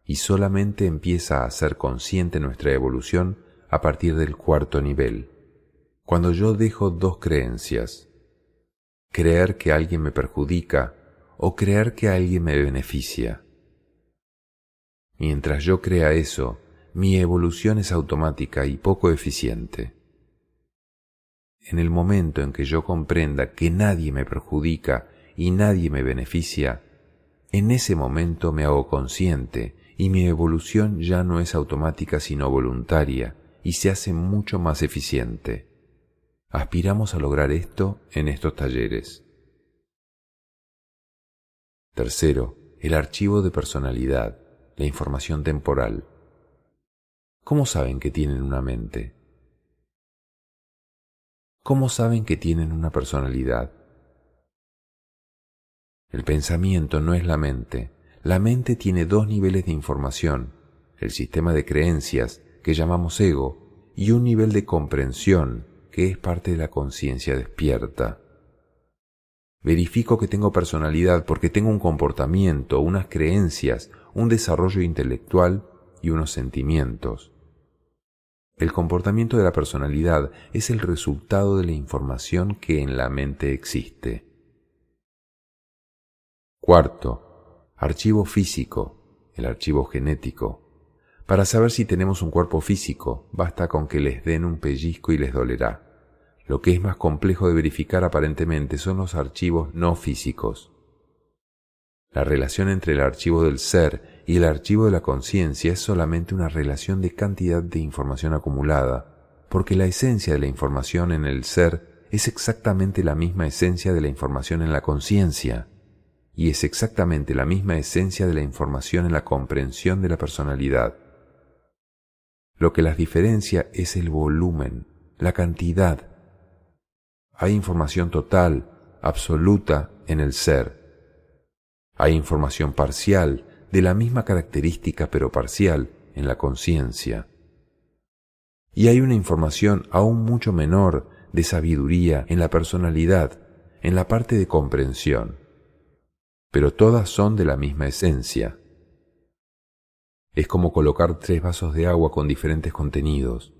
y solamente empieza a ser consciente nuestra evolución a partir del cuarto nivel. Cuando yo dejo dos creencias, creer que alguien me perjudica o creer que alguien me beneficia. Mientras yo crea eso, mi evolución es automática y poco eficiente. En el momento en que yo comprenda que nadie me perjudica y nadie me beneficia, en ese momento me hago consciente y mi evolución ya no es automática sino voluntaria y se hace mucho más eficiente. Aspiramos a lograr esto en estos talleres. Tercero, el archivo de personalidad, la información temporal. ¿Cómo saben que tienen una mente? ¿Cómo saben que tienen una personalidad? El pensamiento no es la mente. La mente tiene dos niveles de información, el sistema de creencias, que llamamos ego, y un nivel de comprensión, que es parte de la conciencia despierta. Verifico que tengo personalidad porque tengo un comportamiento, unas creencias, un desarrollo intelectual y unos sentimientos. El comportamiento de la personalidad es el resultado de la información que en la mente existe. Cuarto, archivo físico, el archivo genético. Para saber si tenemos un cuerpo físico, basta con que les den un pellizco y les dolerá. Lo que es más complejo de verificar aparentemente son los archivos no físicos. La relación entre el archivo del ser y el archivo de la conciencia es solamente una relación de cantidad de información acumulada, porque la esencia de la información en el ser es exactamente la misma esencia de la información en la conciencia, y es exactamente la misma esencia de la información en la comprensión de la personalidad. Lo que las diferencia es el volumen, la cantidad. Hay información total, absoluta en el ser. Hay información parcial, de la misma característica pero parcial, en la conciencia. Y hay una información aún mucho menor de sabiduría en la personalidad, en la parte de comprensión. Pero todas son de la misma esencia. Es como colocar 3 vasos de agua con diferentes contenidos.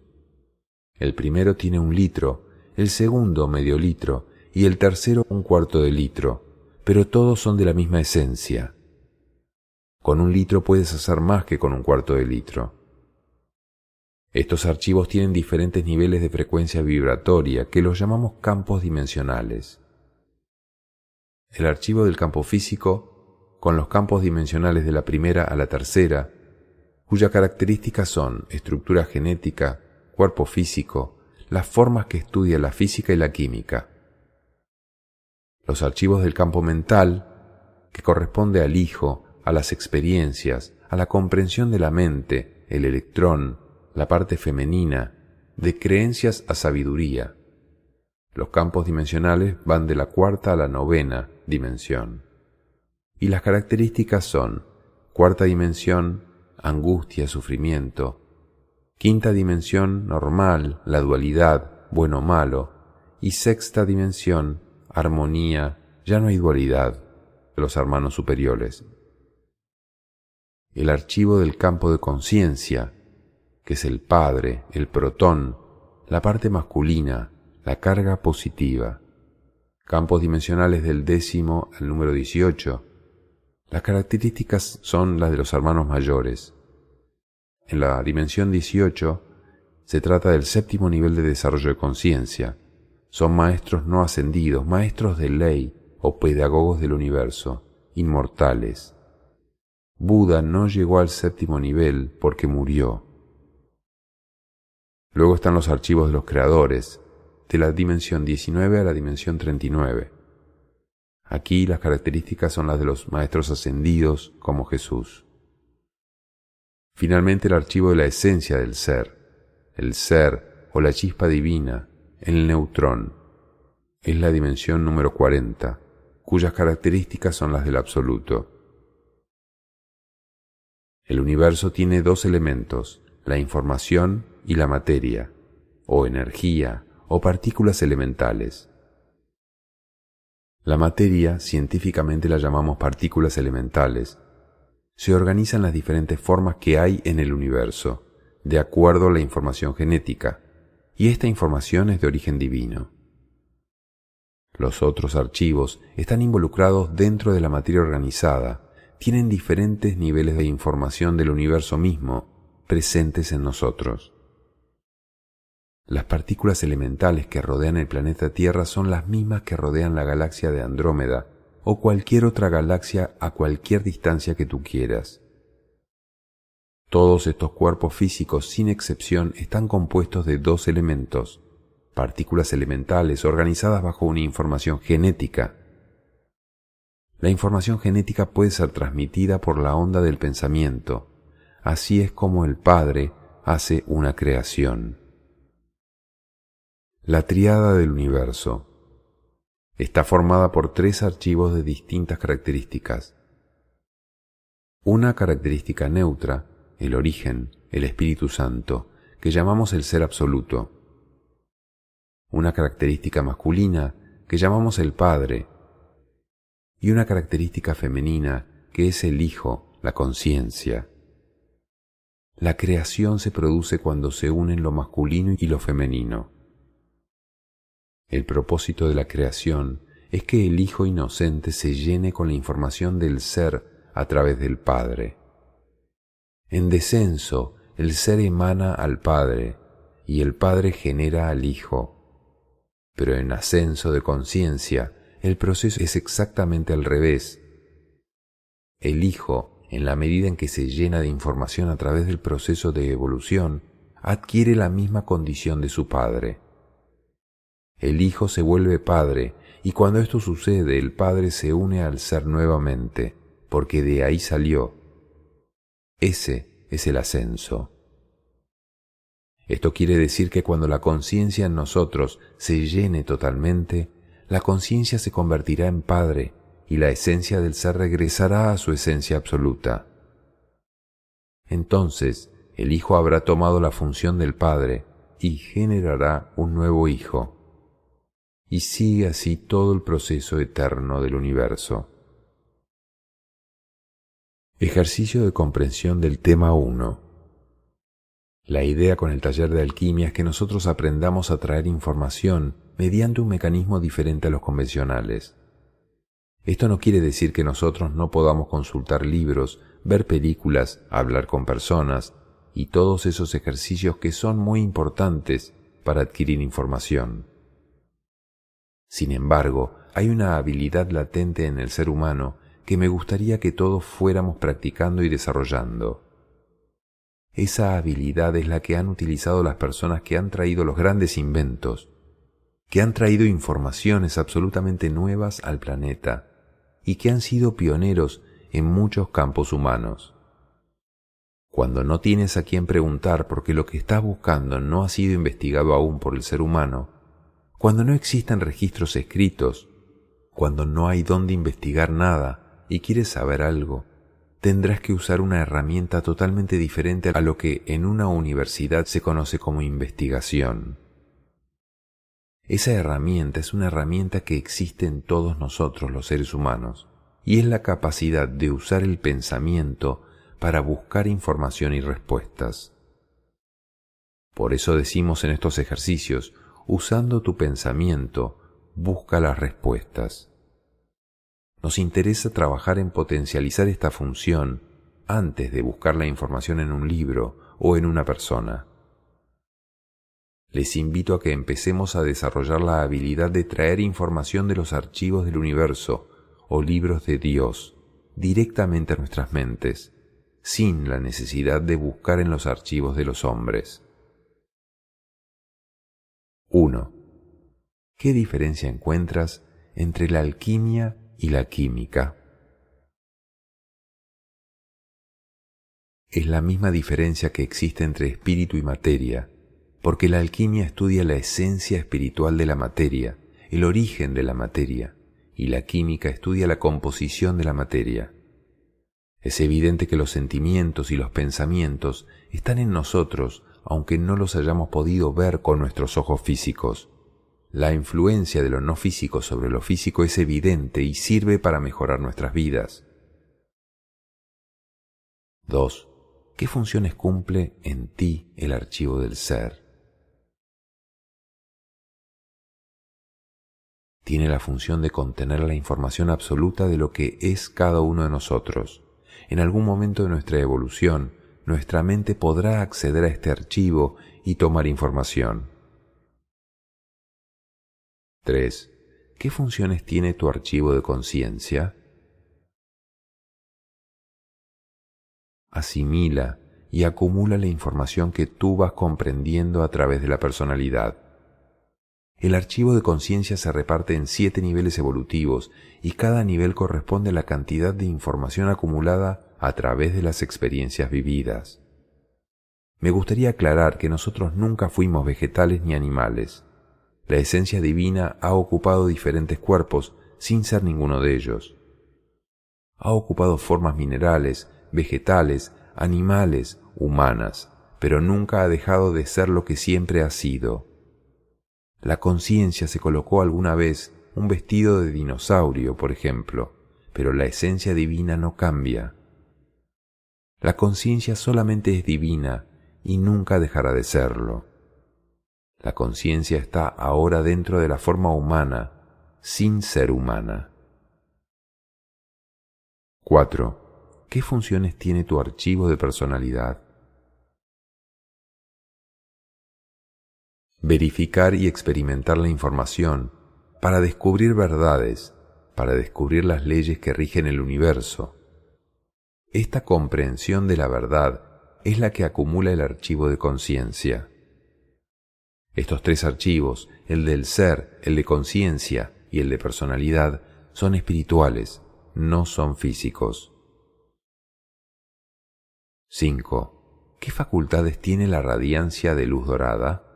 El primero tiene 1 litro, el segundo medio litro y el tercero 1/4 de litro. Pero todos son de la misma esencia. Con 1 litro puedes hacer más que con 1/4 de litro. Estos archivos tienen diferentes niveles de frecuencia vibratoria que los llamamos campos dimensionales. El archivo del campo físico, con los campos dimensionales de la primera a la tercera, cuyas características son estructura genética, cuerpo físico, las formas que estudia la física y la química. Los archivos del campo mental, que corresponde al hijo, a las experiencias, a la comprensión de la mente, el electrón, la parte femenina, de creencias a sabiduría. Los campos dimensionales van de la 4ª a la 9ª dimensión. Y las características son 4ª dimensión, angustia, sufrimiento; 5ª dimensión, normal, la dualidad, bueno-malo; y 6ª dimensión, armonía, ya no hay dualidad, de los hermanos superiores. El archivo del campo de conciencia, que es el padre, el protón, la parte masculina, la carga positiva. Campos dimensionales del 10º al número 18. Las características son las de los hermanos mayores. En la dimensión 18 se trata del 7º nivel de desarrollo de conciencia. Son maestros no ascendidos, maestros de ley o pedagogos del universo, inmortales. Buda no llegó al 7º nivel porque murió. Luego están los archivos de los creadores, de la dimensión 19 a la dimensión 39. Aquí las características son las de los maestros ascendidos como Jesús. Finalmente el archivo de la esencia del ser, el ser o la chispa divina, el neutrón, es la dimensión número 40, cuyas características son las del absoluto. El universo tiene 2 elementos, la información y la materia, o energía, o partículas elementales. La materia, científicamente la llamamos partículas elementales, se organiza en las diferentes formas que hay en el universo, de acuerdo a la información genética, y esta información es de origen divino. Los otros archivos están involucrados dentro de la materia organizada, tienen diferentes niveles de información del universo mismo presentes en nosotros. Las partículas elementales que rodean el planeta Tierra son las mismas que rodean la galaxia de Andrómeda o cualquier otra galaxia a cualquier distancia que tú quieras. Todos estos cuerpos físicos, sin excepción, están compuestos de dos elementos, partículas elementales organizadas bajo una información genética. La información genética puede ser transmitida por la onda del pensamiento. Así es como el Padre hace una creación. La tríada del universo está formada por tres archivos de distintas características. Una característica neutra, el origen, el Espíritu Santo, que llamamos el Ser Absoluto. Una característica masculina, que llamamos el Padre. Y una característica femenina, que es el Hijo, la conciencia. La creación se produce cuando se unen lo masculino y lo femenino. El propósito de la creación es que el Hijo inocente se llene con la información del Ser a través del Padre. En descenso, el Ser emana al Padre y el Padre genera al Hijo. Pero en ascenso de conciencia, el proceso es exactamente al revés. El Hijo, en la medida en que se llena de información a través del proceso de evolución, adquiere la misma condición de su Padre. El Hijo se vuelve Padre, y cuando esto sucede, el Padre se une al Ser nuevamente, porque de ahí salió. Ese es el ascenso. Esto quiere decir que cuando la conciencia en nosotros se llene totalmente, la conciencia se convertirá en Padre y la esencia del Ser regresará a su esencia absoluta. Entonces, el Hijo habrá tomado la función del Padre y generará un nuevo Hijo. Y sigue así todo el proceso eterno del universo. Ejercicio de comprensión del tema 1. La idea con el taller de alquimia es que nosotros aprendamos a traer información mediante un mecanismo diferente a los convencionales. Esto no quiere decir que nosotros no podamos consultar libros, ver películas, hablar con personas y todos esos ejercicios que son muy importantes para adquirir información. Sin embargo, hay una habilidad latente en el ser humano que me gustaría que todos fuéramos practicando y desarrollando. Esa habilidad es la que han utilizado las personas que han traído los grandes inventos, que han traído informaciones absolutamente nuevas al planeta y que han sido pioneros en muchos campos humanos. Cuando no tienes a quien preguntar porque lo que estás buscando no ha sido investigado aún por el ser humano, cuando no existen registros escritos, cuando no hay dónde investigar nada y quieres saber algo, tendrás que usar una herramienta totalmente diferente a lo que en una universidad se conoce como investigación. Esa herramienta es una herramienta que existe en todos nosotros los seres humanos y es la capacidad de usar el pensamiento para buscar información y respuestas. Por eso decimos en estos ejercicios, usando tu pensamiento, busca las respuestas. Nos interesa trabajar en potencializar esta función antes de buscar la información en un libro o en una persona. Les invito a que empecemos a desarrollar la habilidad de traer información de los archivos del universo o libros de Dios directamente a nuestras mentes, sin la necesidad de buscar en los archivos de los hombres. 1. ¿Qué diferencia encuentras entre la alquimia y la química? Es la misma diferencia que existe entre espíritu y materia, porque la alquimia estudia la esencia espiritual de la materia, el origen de la materia, y la química estudia la composición de la materia. Es evidente que los sentimientos y los pensamientos están en nosotros, aunque no los hayamos podido ver con nuestros ojos físicos. La influencia de lo no físico sobre lo físico es evidente y sirve para mejorar nuestras vidas. 2. ¿Qué funciones cumple en ti el archivo del ser? Tiene la función de contener la información absoluta de lo que es cada uno de nosotros. En algún momento de nuestra evolución, nuestra mente podrá acceder a este archivo y tomar información. 3. ¿Qué funciones tiene tu archivo de conciencia? Asimila y acumula la información que tú vas comprendiendo a través de la personalidad. El archivo de conciencia se reparte en 7 niveles evolutivos y cada nivel corresponde a la cantidad de información acumulada a través de las experiencias vividas. Me gustaría aclarar que nosotros nunca fuimos vegetales ni animales. La esencia divina ha ocupado diferentes cuerpos sin ser ninguno de ellos. Ha ocupado formas minerales, vegetales, animales, humanas, pero nunca ha dejado de ser lo que siempre ha sido. La conciencia se colocó alguna vez un vestido de dinosaurio, por ejemplo, pero la esencia divina no cambia. La conciencia solamente es divina y nunca dejará de serlo. La conciencia está ahora dentro de la forma humana, sin ser humana. 4. ¿Qué funciones tiene tu archivo de personalidad? Verificar y experimentar la información para descubrir verdades, para descubrir las leyes que rigen el universo. Esta comprensión de la verdad es la que acumula el archivo de conciencia. Estos 3 archivos, el del ser, el de conciencia y el de personalidad, son espirituales, no son físicos. 5. ¿Qué facultades tiene la radiancia de luz dorada?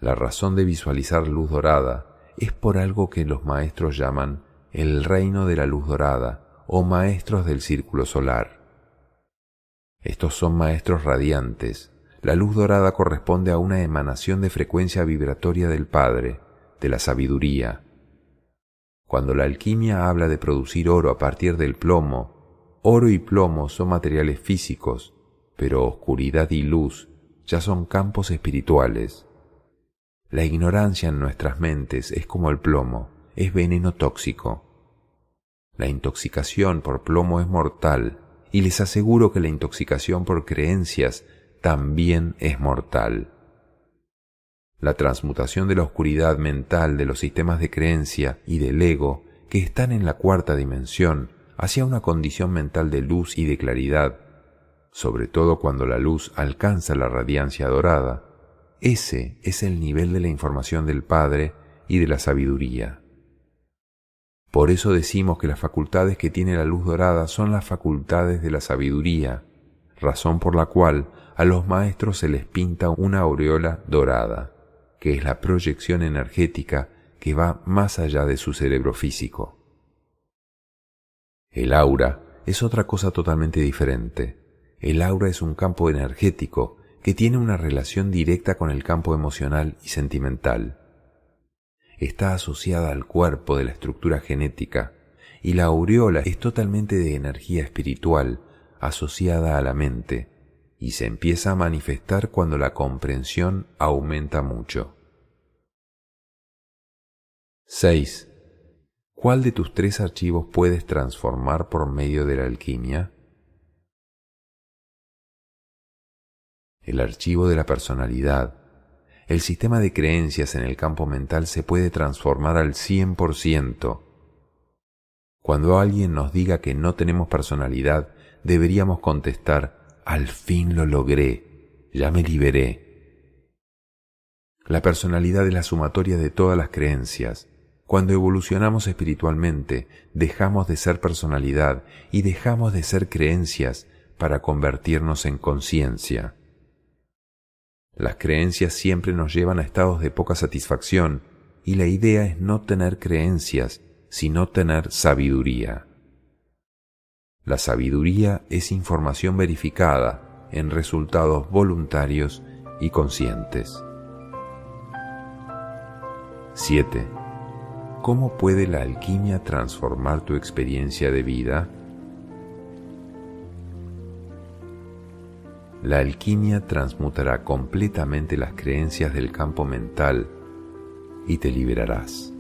La razón de visualizar luz dorada es por algo que los maestros llaman el reino de la luz dorada o maestros del círculo solar. Estos son maestros radiantes. La luz dorada corresponde a una emanación de frecuencia vibratoria del Padre, de la sabiduría. Cuando la alquimia habla de producir oro a partir del plomo, oro y plomo son materiales físicos, pero oscuridad y luz ya son campos espirituales. La ignorancia en nuestras mentes es como el plomo, es veneno tóxico. La intoxicación por plomo es mortal, y les aseguro que la intoxicación por creencias también es mortal. La transmutación de la oscuridad mental de los sistemas de creencia y del ego que están en la 4ª dimensión hacia una condición mental de luz y de claridad, sobre todo cuando la luz alcanza la radiancia dorada. Ese es el nivel de la información del Padre y de la sabiduría. Por eso decimos que las facultades que tiene la luz dorada son las facultades de la sabiduría, razón por la cual a los maestros se les pinta una aureola dorada, que es la proyección energética que va más allá de su cerebro físico. El aura es otra cosa totalmente diferente. El aura es un campo energético que tiene una relación directa con el campo emocional y sentimental. Está asociada al cuerpo de la estructura genética y la aureola es totalmente de energía espiritual asociada a la mente y se empieza a manifestar cuando la comprensión aumenta mucho. 6. ¿Cuál de tus 3 archivos puedes transformar por medio de la alquimia? El archivo de la personalidad. El sistema de creencias en el campo mental se puede transformar al 100%. Cuando alguien nos diga que no tenemos personalidad, deberíamos contestar: al fin lo logré, ya me liberé. La personalidad es la sumatoria de todas las creencias. Cuando evolucionamos espiritualmente, dejamos de ser personalidad y dejamos de ser creencias para convertirnos en conciencia. Las creencias siempre nos llevan a estados de poca satisfacción y la idea es no tener creencias, sino tener sabiduría. La sabiduría es información verificada en resultados voluntarios y conscientes. 7. ¿Cómo puede la alquimia transformar tu experiencia de vida? La alquimia transmutará completamente las creencias del campo mental y te liberarás.